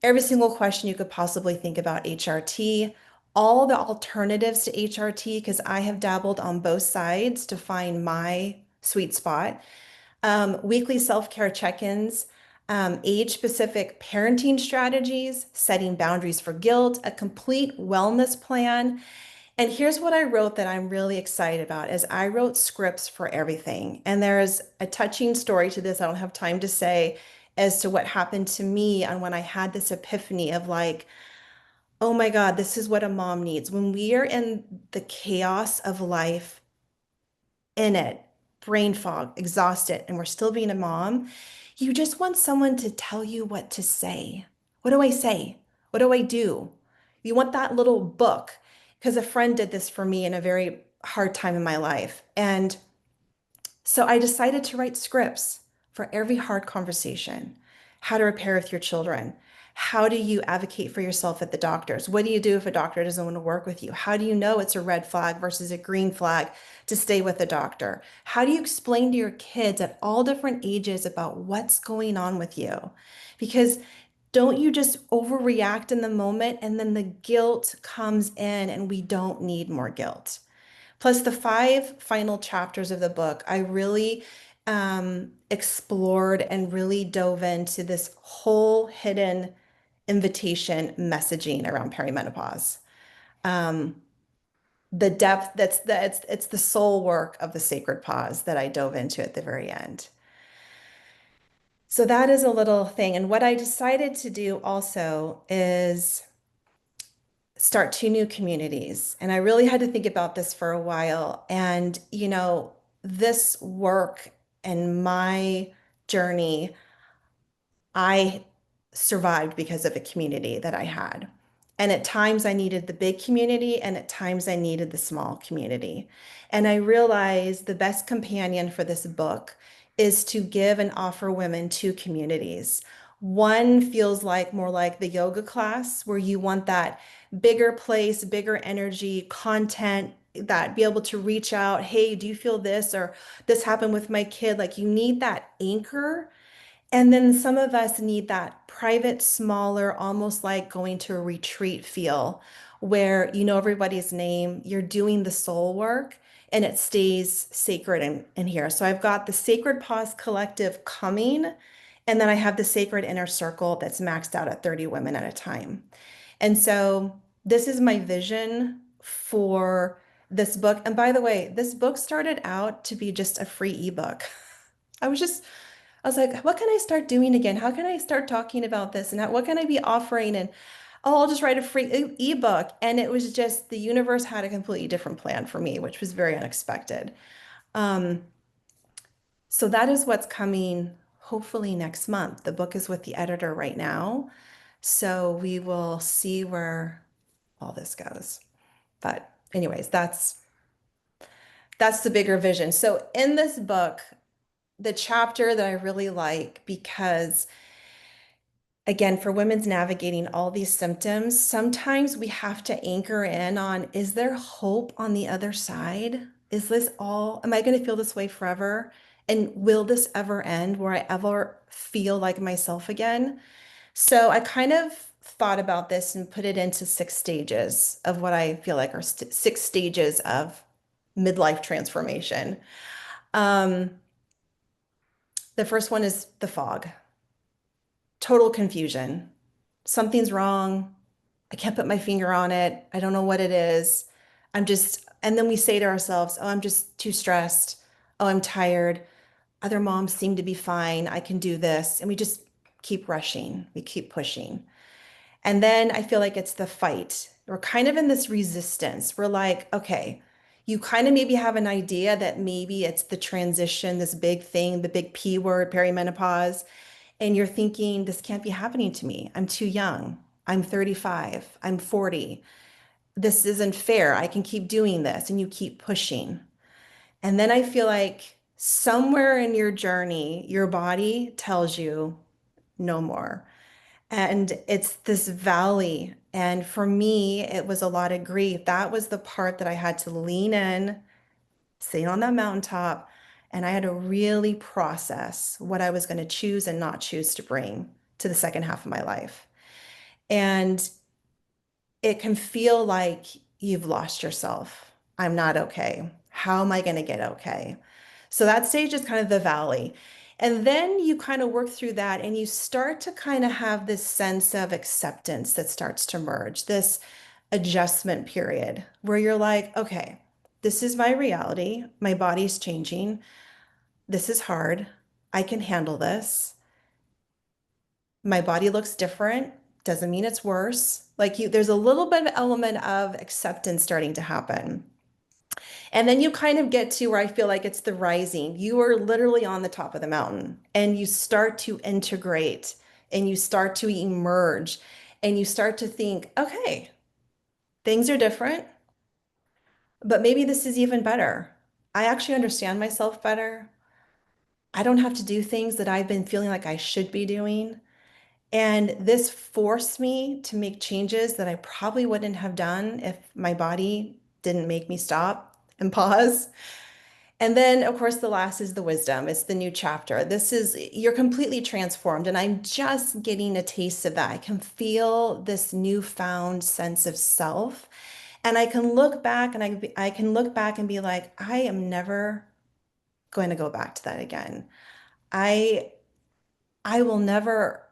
every single question you could possibly think about HRT, all the alternatives to HRT, because I have dabbled on both sides to find my sweet spot, weekly self-care check-ins, age-specific parenting strategies, setting boundaries for guilt, a complete wellness plan. And here's what I wrote that I'm really excited about is I wrote scripts for everything. And there's a touching story to this I don't have time to say as to what happened to me and when I had this epiphany of like, oh my God, this is what a mom needs. When we are in the chaos of life, in it, brain fog, exhausted, and we're still being a mom, you just want someone to tell you what to say. What do I say? What do I do? You want that little book because a friend did this for me in a very hard time in my life. And so I decided to write scripts for every hard conversation. How to repair with your children. How do you advocate for yourself at the doctor's? What do you do if a doctor doesn't want to work with you? How do you know it's a red flag versus a green flag to stay with a doctor? How do you explain to your kids at all different ages about what's going on with you? Because don't you just overreact in the moment and then the guilt comes in and we don't need more guilt. Plus, the five final chapters of the book, I really explored and really dove into this whole hidden invitation messaging around perimenopause. Um, the depth it's the soul work of the sacred pause that I dove into at the very end. So that is a little thing. And what I decided to do also is start two new communities. And I really had to think about this for a while. And, this work and my journey, I survived because of a community that I had. And at times I needed the big community, and at times I needed the small community. And I realized the best companion for this book is to give and offer women two communities. One feels like more like the yoga class, where you want that bigger place, bigger energy, content that be able to reach out. Hey, do you feel this? Or this happened with my kid. Like you need that anchor and then some of us need that private, smaller, almost like going to a retreat feel where you know everybody's name, you're doing the soul work, and it stays sacred in here. So I've got the Sacred Pause Collective coming, and then I have the Sacred Inner Circle that's maxed out at 30 women at a time. And so this is my vision for this book. And by the way, this book started out to be just a free ebook. I was just I was like, what can I start doing again? How can I start talking about this? And what can I be offering? And oh, I'll just write a free ebook. And it was just the universe had a completely different plan for me, which was very unexpected. Um, so that is what's coming hopefully next month. The book is with the editor right now. So we will see where all this goes. But anyways, that's the bigger vision. So in this book, the chapter that I really like because again, for women's navigating all these symptoms, sometimes we have to anchor in on, is there hope on the other side? Is this all, am I going to feel this way forever? And will this ever end where I ever feel like myself again? So I kind of thought about this and put it into six stages of what I feel like are six stages of midlife transformation. Um, the first one is the fog, total confusion. Something's wrong. I can't put my finger on it. I don't know what it is. And then we say to ourselves, oh, I'm just too stressed. Oh, I'm tired. Other moms seem to be fine. I can do this. And we just keep rushing. We keep pushing. And then I feel like it's the fight. We're kind of in this resistance. We're like, okay, you kind of maybe have an idea that maybe it's the transition, this big thing, the big P word, perimenopause. And you're thinking, this can't be happening to me. I'm too young. I'm 35. I'm 40. This isn't fair. I can keep doing this. And you keep pushing. And then I feel like somewhere in your journey, your body tells you no more. And it's this valley. And for me, it was a lot of grief. That was the part that I had to lean in, sitting on that mountaintop, and I had to really process what I was going to choose and not choose to bring to the second half of my life. And it can feel like you've lost yourself. I'm not okay. How am I going to get okay? So that stage is kind of the valley. And then you kind of work through that and you start to kind of have this sense of acceptance that starts to merge, this adjustment period where you're like, okay, this is my reality. My body's changing. This is hard. I can handle this. My body looks different. Doesn't mean it's worse. Like you, there's a little bit of element of acceptance starting to happen. And then you kind of get to where I feel like it's the rising. You are literally on the top of the mountain and you start to integrate and you start to emerge and you start to think, okay, things are different, but maybe this is even better. I actually understand myself better. I don't have to do things that I've been feeling like I should be doing. And this forced me to make changes that I probably wouldn't have done if my body didn't make me stop and pause. And then, of course, the last is the wisdom. It's the new chapter. This is, you're completely transformed. And I'm just getting a taste of that. I can feel this newfound sense of self. And I can look back and I can look back and be like, I am never going to go back to that again. I I will never,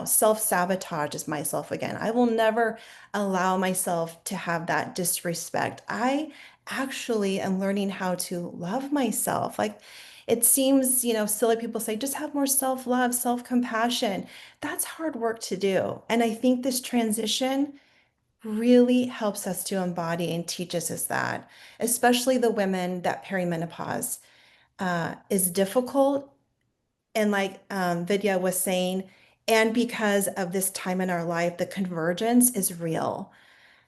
self-sabotage myself again. I will never allow myself to have that disrespect. I actually am learning how to love myself. Like it seems, silly people say, just have more self-love, self-compassion. That's hard work to do. And I think this transition really helps us to embody and teaches us that, especially the women that perimenopause is difficult and like Vidya was saying, and because of this time in our life, the convergence is real.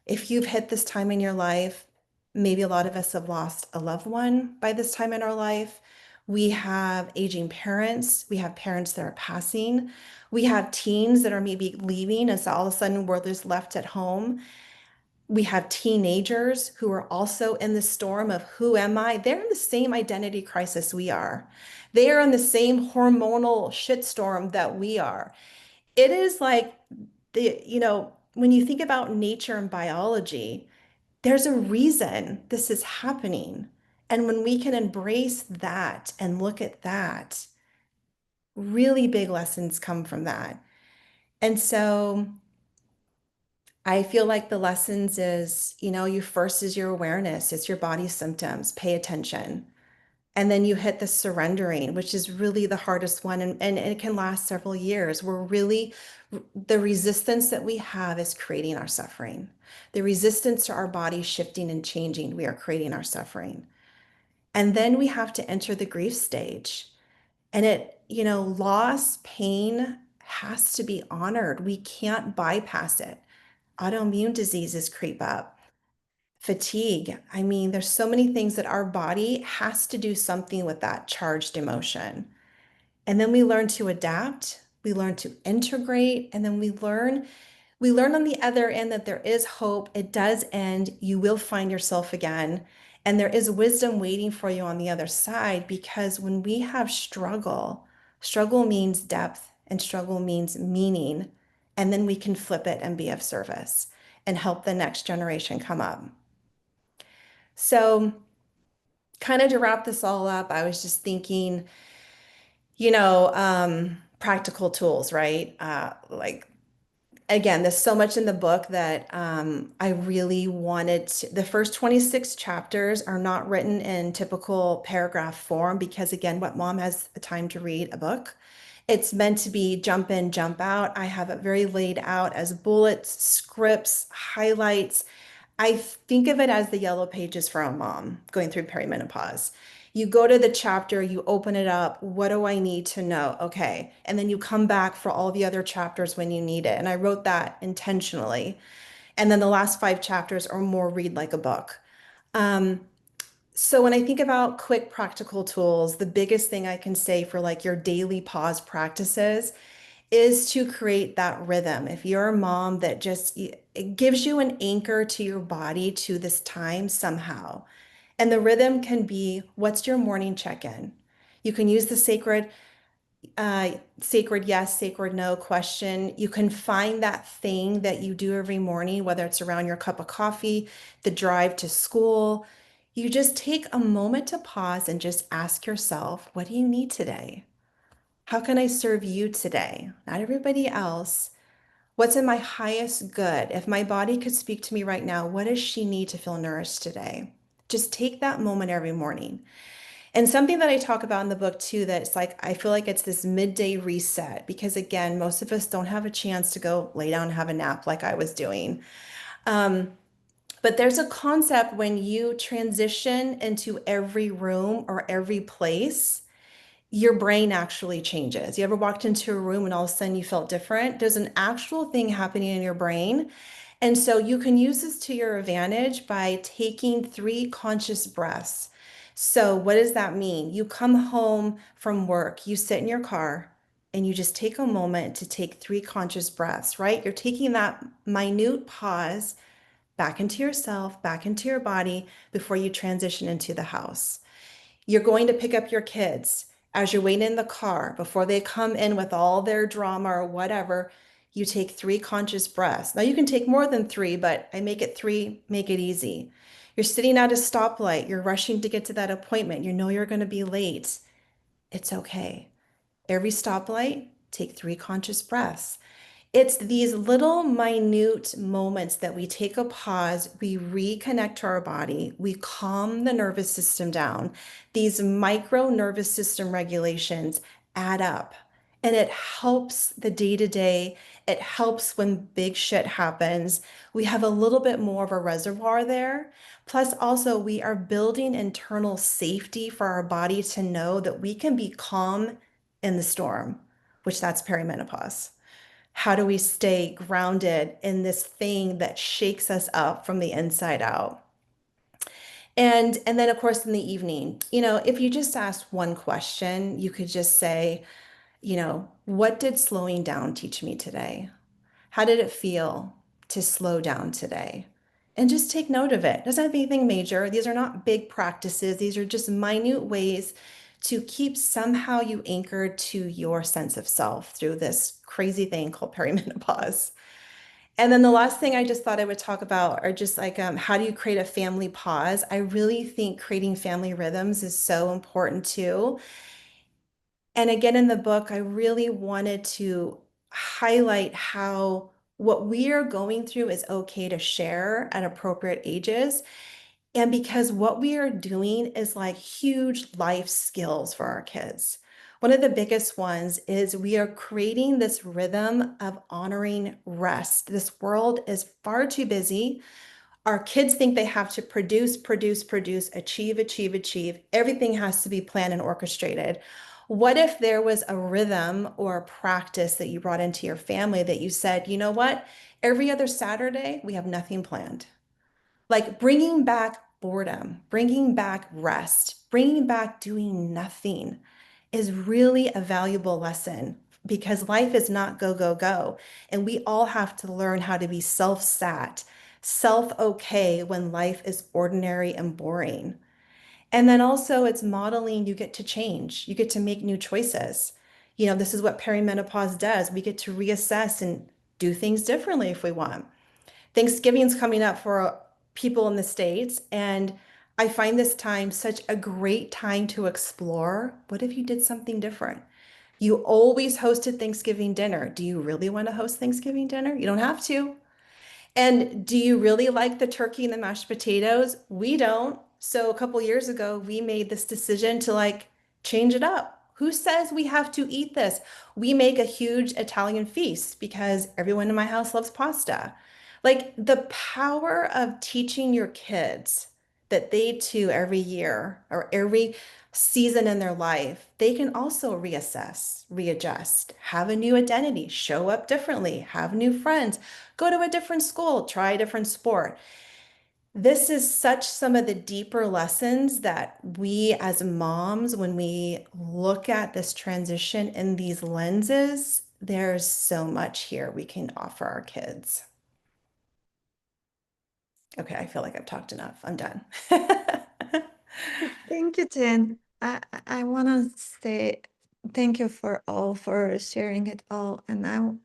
If you've hit this time in your life, maybe a lot of us have lost a loved one by this time in our life. We have aging parents. We have parents that are passing. We have teens that are maybe leaving, and so all of a sudden we're just left at home. We have teenagers who are also in the storm of who am I? They're in the same identity crisis we are. They are in the same hormonal shitstorm that we are. It is like when you think about nature and biology, there's a reason this is happening. And when we can embrace that and look at that, really big lessons come from that. And so I feel like the lessons is, you first is your awareness, it's your body symptoms, pay attention. And then you hit the surrendering, which is really the hardest one. And it can last several years. The resistance that we have is creating our suffering. The resistance to our body shifting and changing, we are creating our suffering. And then we have to enter the grief stage. And loss, pain has to be honored. We can't bypass it. Autoimmune diseases creep up, fatigue. I mean, there's so many things that our body has to do something with that charged emotion. And then we learn to adapt, we learn to integrate, and then we learn on the other end that there is hope. It does end. You will find yourself again. And there is wisdom waiting for you on the other side because when we have struggle, struggle means depth and struggle means meaning. And then we can flip it and be of service and help the next generation come up. So, kind of to wrap this all up, I was just thinking, practical tools, right? Like again, there's so much in the book that I really the first 26 chapters are not written in typical paragraph form because, again, what mom has time to read a book? It's meant to be jump in, jump out. I have it very laid out as bullets, scripts, highlights. I think of it as the yellow pages for a mom going through perimenopause. You go to the chapter, you open it up. What do I need to know? Okay. And then you come back for all the other chapters when you need it. And I wrote that intentionally. And then the last 5 chapters are more read like a book. Um, so when I think about quick practical tools, the biggest thing I can say for like your daily pause practices is to create that rhythm. If you're a mom that just it gives you an anchor to your body to this time somehow. And the rhythm can be, what's your morning check-in? You can use the sacred yes, sacred no question. You can find that thing that you do every morning, whether it's around your cup of coffee, the drive to school. You just take a moment to pause and just ask yourself, what do you need today? How can I serve you today? Not everybody else. What's in my highest good? If my body could speak to me right now, what does she need to feel nourished today? Just take that moment every morning. And something that I talk about in the book too, that's like, I feel like it's this midday reset because, again, most of us don't have a chance to go lay down and have a nap like I was doing. Um, but there's a concept when you transition into every room or every place, your brain actually changes. You ever walked into a room and all of a sudden you felt different? There's an actual thing happening in your brain. And so you can use this to your advantage by taking 3 conscious breaths. So, what does that mean? You come home from work, you sit in your car, and you just take a moment to take 3 conscious breaths, right? You're taking that minute pause back into yourself, back into your body before you transition into the house. You're going to pick up your kids as you're waiting in the car before they come in with all their drama or whatever. You take 3 conscious breaths. Now, you can take more than three, but I make it three, make it easy. You're sitting at a stoplight, you're rushing to get to that appointment, you know you're going to be late. It's okay. Every stoplight, take 3 conscious breaths. It's these little minute moments that we take a pause, we reconnect to our body, we calm the nervous system down. These micro nervous system regulations add up and it helps the day to day. It helps when big shit happens. We have a little bit more of a reservoir there. Plus, also, we are building internal safety for our body to know that we can be calm in the storm, which that's perimenopause. How do we stay grounded in this thing that shakes us up from the inside out? And then of course in the evening, if you just ask one question, you could just say, what did slowing down teach me today? How did it feel to slow down today? And just take note of it. It doesn't have anything major. These are not big practices. These are just minute ways to keep somehow you anchored to your sense of self through this crazy thing called perimenopause. And then the last thing I just thought I would talk about are just like how do you create a family pause? I really think creating family rhythms is so important too. And again, in the book, I really wanted to highlight how what we are going through is okay to share at appropriate ages. And because what we are doing is like huge life skills for our kids. One of the biggest ones is we are creating this rhythm of honoring rest. This world is far too busy. Our kids think they have to produce, produce, produce, achieve, achieve, achieve. Everything has to be planned and orchestrated. What if there was a rhythm or a practice that you brought into your family that you said, you know what? Every other Saturday, we have nothing planned. Like bringing back boredom, bringing back rest, bringing back doing nothing is really a valuable lesson because life is not go, go, go. And we all have to learn how to be self-sat, self-okay when life is ordinary and boring. And then also it's modeling you get to change, you get to make new choices. This is what perimenopause does. We get to reassess and do things differently if we want. Thanksgiving's coming up for people in the States, and I find this time such a great time to explore. What if you did something different? You always hosted Thanksgiving dinner. Do you really want to host Thanksgiving dinner? You don't have to. And do you really like the turkey and the mashed potatoes? We don't. So a couple years ago, we made this decision to like change it up. Who says we have to eat this? We make a huge Italian feast because everyone in my house loves pasta. Like the power of teaching your kids that they too, every year or every season in their life, they can also reassess, readjust, have a new identity, show up differently, have new friends, go to a different school, try a different sport. This is such some of the deeper lessons that we as moms, when we look at this transition in these lenses, there's so much here we can offer our kids. Okay, I feel like I've talked enough. I'm done. Thank you, Jen. I want to say thank you for all for sharing it all. And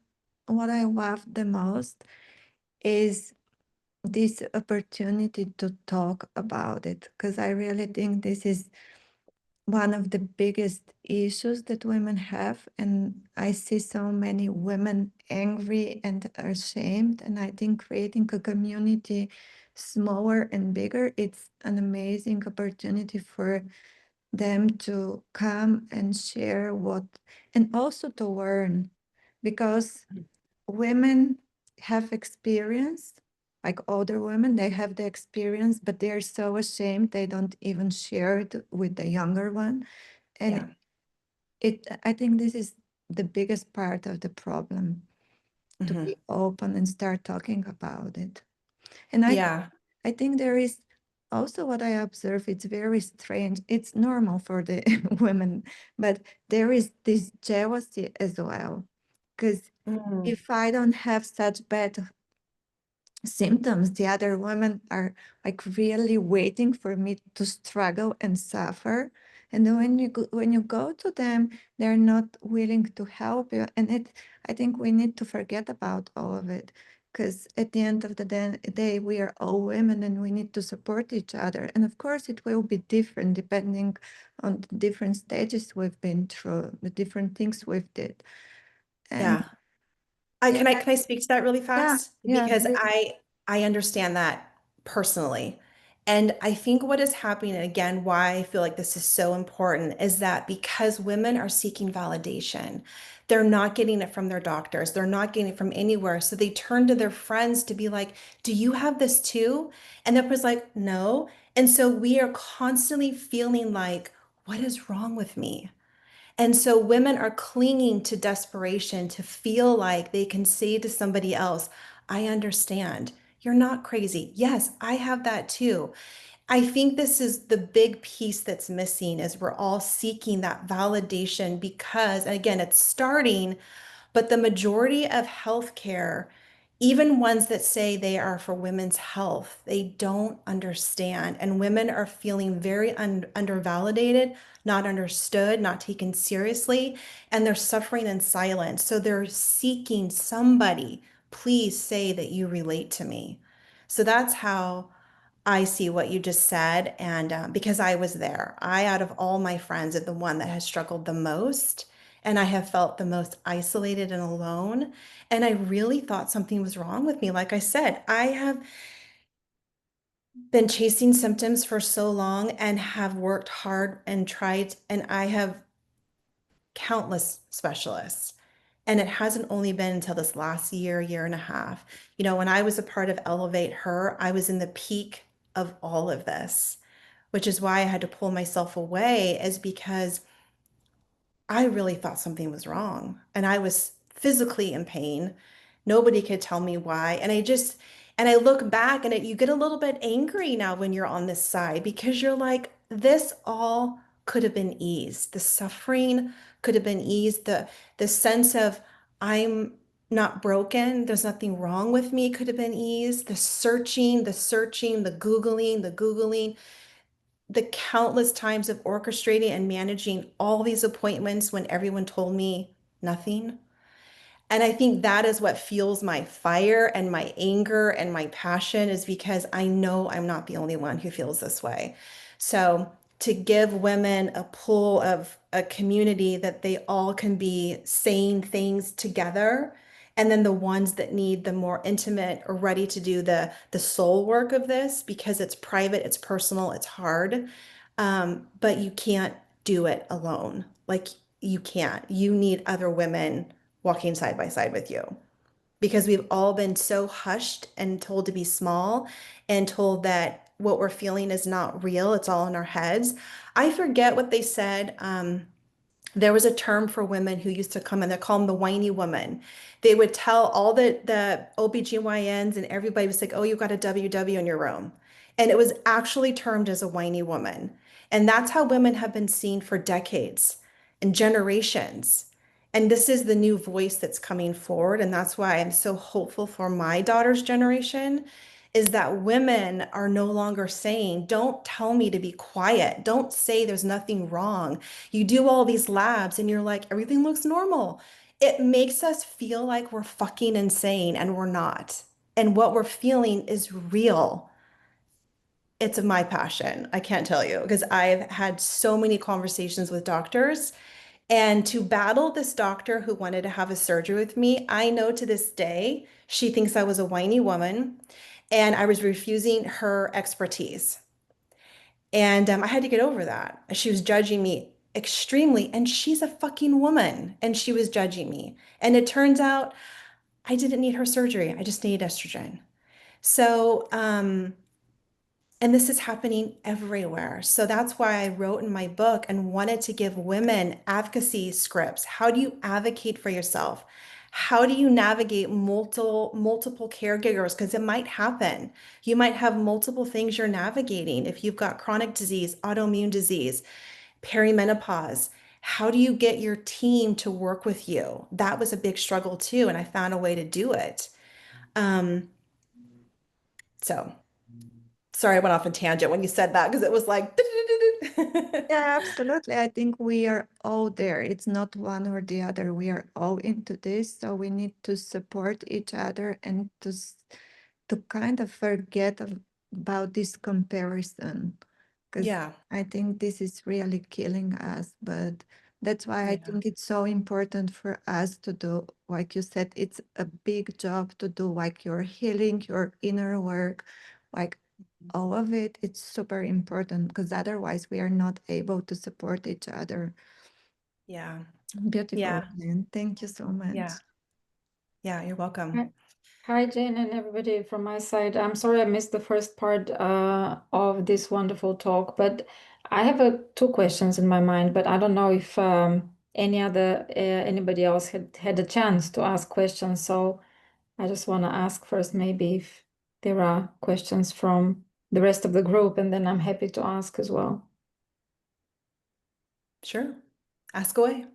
what I love the most is this opportunity to talk about it, because I really think this is one of the biggest issues that women have. And I see so many women angry and ashamed. And I think creating a community smaller and bigger, it's an amazing opportunity for them to come and share what, and also to learn, because women have experience, like older women, they have the experience, but they're so ashamed they don't even share it with the younger one. Yeah. And I think this is the biggest part of the problem, to Hmm. be open and start talking about it. And Yeah. I think there is also what I observe, it's very strange. It's normal for the women, but there is this jealousy as well. Because Mm. if I don't have such bad symptoms, the other women are like really waiting for me to struggle and suffer. And then when you go to them, they're not willing to help you. And I think we need to forget about all of it, because at the end of the day, we are all women and we need to support each other. And of course, it will be different depending on the different stages we've been through, the different things we've did. And Yeah. I yeah, can I speak to that really yeah, fast? yeah, Because please. I understand that personally. And I think what is happening, and again, why I feel like this is so important, is that because women are seeking validation, they're not getting it from their doctors, they're not getting it from anywhere. So they turn to their friends to be like, do you have this too? And the person's like, no. And so we are constantly feeling like, what is wrong with me? And so women are clinging to desperation to feel like they can say to somebody else, I understand. You're not crazy. Yes, I have that too. I think this is the big piece that's missing is we're all seeking that validation because, and again, it's starting, but the majority of healthcare, even ones that say they are for women's health, they don't understand. And women are feeling very undervalidated, not understood, not taken seriously, and they're suffering in silence. So they're seeking somebody, please say that you relate to me. So that's how I see what you just said. And because I was there, out of all my friends, am the one that has struggled the most. And I have felt the most isolated and alone. And I really thought something was wrong with me. Like I said, I have been chasing symptoms for so long and have worked hard and tried, and I have countless specialists. And it hasn't only been until this last year, year and a half. You know, when I was a part of Elevate Her, I was in the peak of all of this, which is why I had to pull myself away, is because I really thought something was wrong and I was physically in pain. Nobody could tell me why. And I look back and you get a little bit angry now when you're on this side because you're like, this all could have been eased. The suffering could have been eased. The sense of I'm not broken, there's nothing wrong with me could have been eased. The searching, the Googling, the countless times of orchestrating and managing all these appointments when everyone told me nothing. And I think that is what fuels my fire and my anger and my passion is because I know I'm not the only one who feels this way. So to give women a pool of a community that they all can be saying things together, and then the ones that need the more intimate or ready to do the soul work of this because it's private, it's personal, it's hard. But you can't do it alone. Like you can't. You need other women walking side by side with you because we've all been so hushed and told to be small and told that what we're feeling is not real. It's all in our heads. I forget what they said. There was a term for women who used to come in, they call them the whiny woman. They would tell all the OBGYNs and everybody was like, oh, you got a WW in your room. And it was actually termed as a whiny woman. And that's how women have been seen for decades and generations. And this is the new voice that's coming forward. And that's why I'm so hopeful for my daughter's generation is that women are no longer saying, don't tell me to be quiet. Don't say there's nothing wrong. You do all these labs and you're like, everything looks normal. It makes us feel like we're fucking insane and we're not. And what we're feeling is real. It's my passion. I can't tell you because I've had so many conversations with doctors and to battle this doctor who wanted to have a surgery with me, I know to this day she thinks I was a whiny woman and I was refusing her expertise. And I had to get over that. She was judging me extremely, and she's a fucking woman, and she was judging me. And it turns out I didn't need her surgery, I just needed estrogen. So, and this is happening everywhere. So that's why I wrote in my book and wanted to give women advocacy scripts. How do you advocate for yourself? How do you navigate multiple caregivers? Because it might happen. You might have multiple things you're navigating. If you've got chronic disease, autoimmune disease, perimenopause, how do you get your team to work with you? That was a big struggle too, and I found a way to do it. Um, so sorry, I went off a tangent when you said that because it was like, Yeah, absolutely. I think we are all there. It's not one or the other. We are all into this, so we need to support each other and to kind of forget about this comparison, because yeah, I think this is really killing us. But that's why I yeah, think it's so important for us to do, like you said, it's a big job to do, like your healing, your inner work, like all of it. It's super important because otherwise we are not able to support each other. yeah, Beautiful, yeah, man. Thank you so yeah, much. yeah. You're welcome. Hi, hi, Jane and everybody from my side. I'm sorry I missed the first part of this wonderful talk, but I have two questions in my mind, but I don't know if anybody else had a chance to ask questions. So I just want to ask first, maybe if there are questions from the rest of the group, and then I'm happy to ask as well. Sure. Ask away.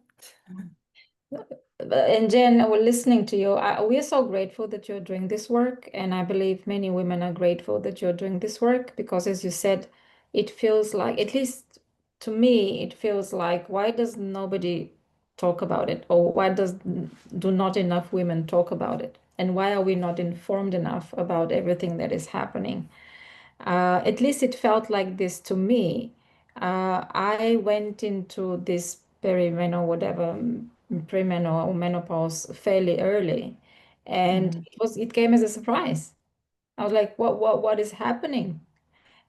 And Jen, we're listening to you. We are so grateful that you're doing this work, and I believe many women are grateful that you're doing this work because, as you said, it feels like, at least to me, it feels like, why does nobody talk about it, or why do not enough women talk about it, and why are we not informed enough about everything that is happening? At least it felt like this to me. I went into this perimenopause, whatever, premenopause or menopause fairly early, and Mhm. it came as a surprise. I was like, what is happening?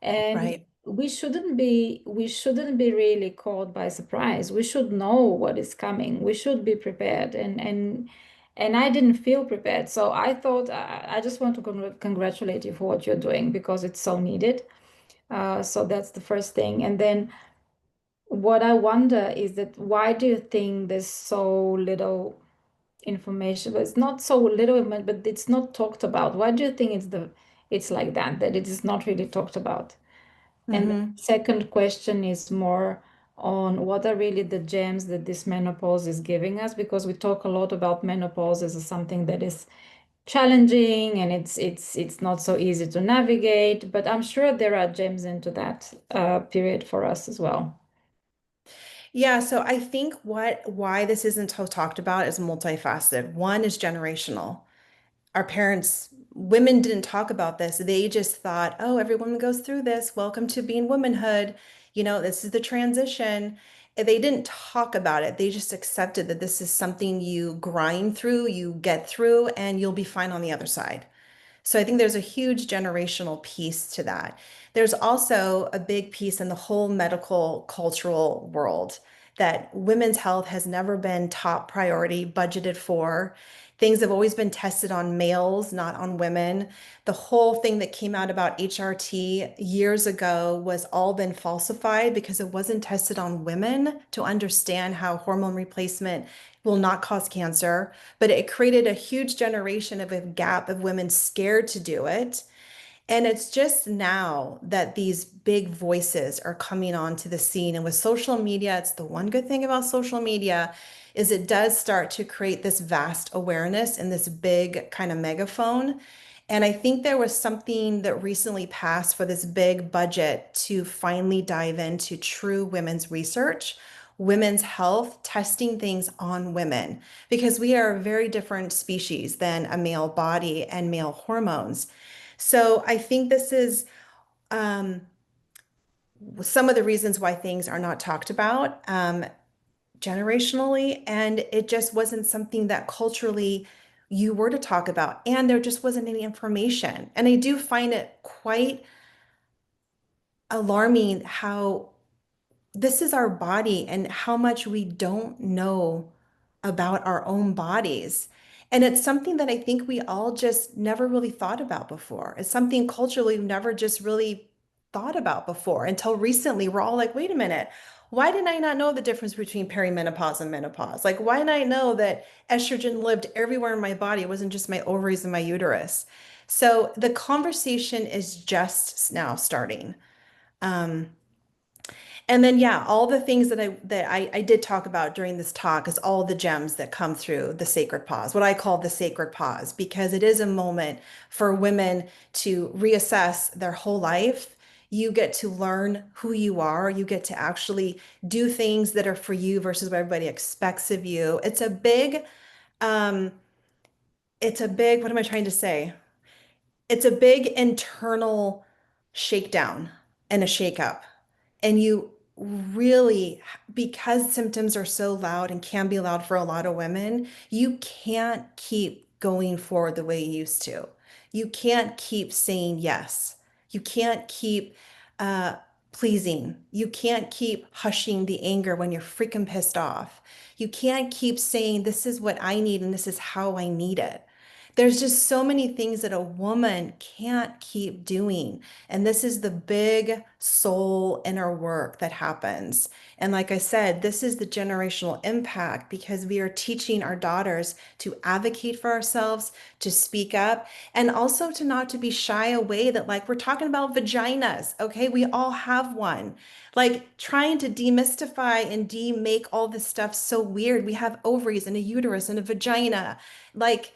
And Right. we shouldn't be really caught by surprise. We should know what is coming. We should be prepared. And I didn't feel prepared. So I thought I just want to congratulate you for what you're doing because it's so needed. So that's the first thing. And then what I wonder is that why do you think there's so little information? But it's not so little, but it's not talked about. Why do you think it's like that it is not really talked about? And the Hmm. second question is more on what are really the gems that this menopause is giving us, because we talk a lot about menopause as something that is challenging and it's not so easy to navigate, but I'm sure there are gems into that period for us as well. Yeah, so I think why this isn't talked about is multifaceted. One is generational. Our parents, women didn't talk about this. They just thought, oh, every woman goes through this. Welcome to being womanhood. You know, this is the transition. And they didn't talk about it. They just accepted that this is something you grind through, you get through, and you'll be fine on the other side. So I think there's a huge generational piece to that. There's also a big piece in the whole medical cultural world that women's health has never been top priority, budgeted for. Things have always been tested on males, not on women. The whole thing that came out about HRT years ago was all been falsified because it wasn't tested on women to understand how hormone replacement will not cause cancer, but it created a huge generation of a gap of women scared to do it. And it's just now that these big voices are coming onto the scene. And with social media, it's the one good thing about social media is it does start to create this vast awareness and this big kind of megaphone. And I think there was something that recently passed for this big budget to finally dive into true women's research, women's health, testing things on women, because we are a very different species than a male body and male hormones. So I think this is um, some of the reasons why things are not talked about generationally, and it just wasn't something that culturally you were to talk about, and there just wasn't any information. And I do find it quite alarming how this is our body and how much we don't know about our own bodies. And it's something that I think we all just never really thought about before. It's something culturally we've never just really thought about before until recently. We're all like, wait a minute, why didn't I not know the difference between perimenopause and menopause? Like, why didn't I know that estrogen lived everywhere in my body? It wasn't just my ovaries and my uterus. So the conversation is just now starting. Um, and then yeah, all the things that I did talk about during this talk is all the gems that come through the sacred pause, what I call the sacred pause, because it is a moment for women to reassess their whole life. You get to learn who you are. You get to actually do things that are for you versus what everybody expects of you. Um, it's a big, what am I trying to say? It's a big internal shakedown and a shakeup. And you really, because symptoms are so loud and can be loud for a lot of women, you can't keep going forward the way you used to. You can't keep saying yes. You can't keep uh, pleasing. You can't keep hushing the anger when you're freaking pissed off. You can't keep saying, this is what I need and this is how I need it. There's just so many things that a woman can't keep doing. And this is the big soul inner work that happens. And like I said, this is the generational impact because we are teaching our daughters to advocate for ourselves, to speak up, and also to not to be shy away that like we're talking about vaginas, okay? We all have one. Like trying to demystify and demake all this stuff so weird. We have ovaries and a uterus and a vagina. Like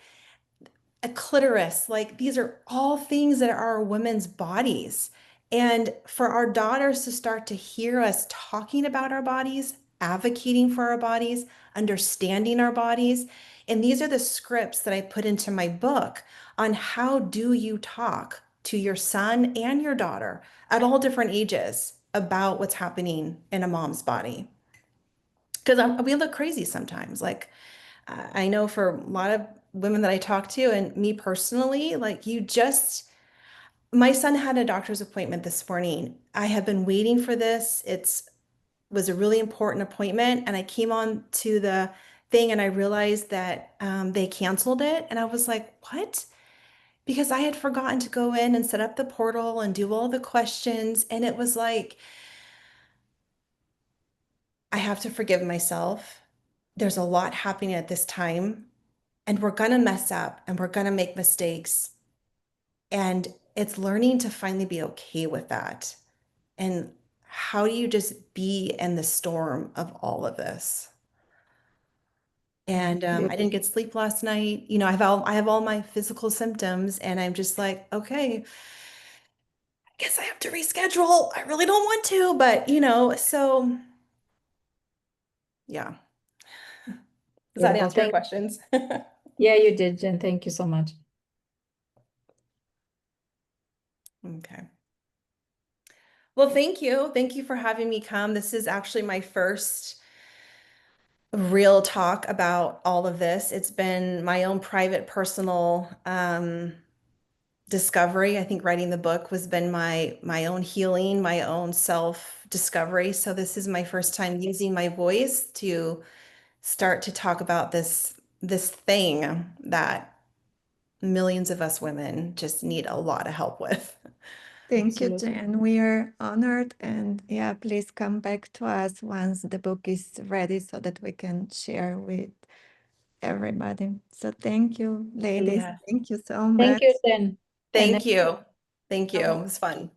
a clitoris. Like these are all things that are our women's bodies. And for our daughters to start to hear us talking about our bodies, advocating for our bodies, understanding our bodies. And these are the scripts that I put into my book on how do you talk to your son and your daughter at all different ages about what's happening in a mom's body. Because we look crazy sometimes. Like I know for a lot of women that I talk to, and me personally, like my son had a doctor's appointment this morning. I have been waiting for this. It's was a really important appointment, and I came on to the thing and I realized that they canceled it, and I was like, what? Because I had forgotten to go in and set up the portal and do all the questions, and it was like, I have to forgive myself. There's a lot happening at this time, and we're gonna mess up and we're gonna make mistakes. And it's learning to finally be okay with that. And how do you just be in the storm of all of this? And I didn't get sleep last night. You know, I have all my physical symptoms, and I'm just like, okay, I guess I have to reschedule. I really don't want to, but so yeah. Does that Beautiful. answer your Thank questions? Yeah, you did, Jen. Thank you so much. Okay. Well, thank you. Thank you for having me come. This is actually my first real talk about all of this. It's been my own private personal discovery. I think writing the book was been my own healing, my own self discovery. So this is my first time using my voice to start to talk about this thing that millions of us women just need a lot of help with. Thank you, Absolutely. Jen. We are honored. And yeah, please come back to us once the book is ready so that we can share with everybody. So thank you, ladies. Yes. Thank you so Thank much. you, Jen. And Thank you. Thank you. It So was fun.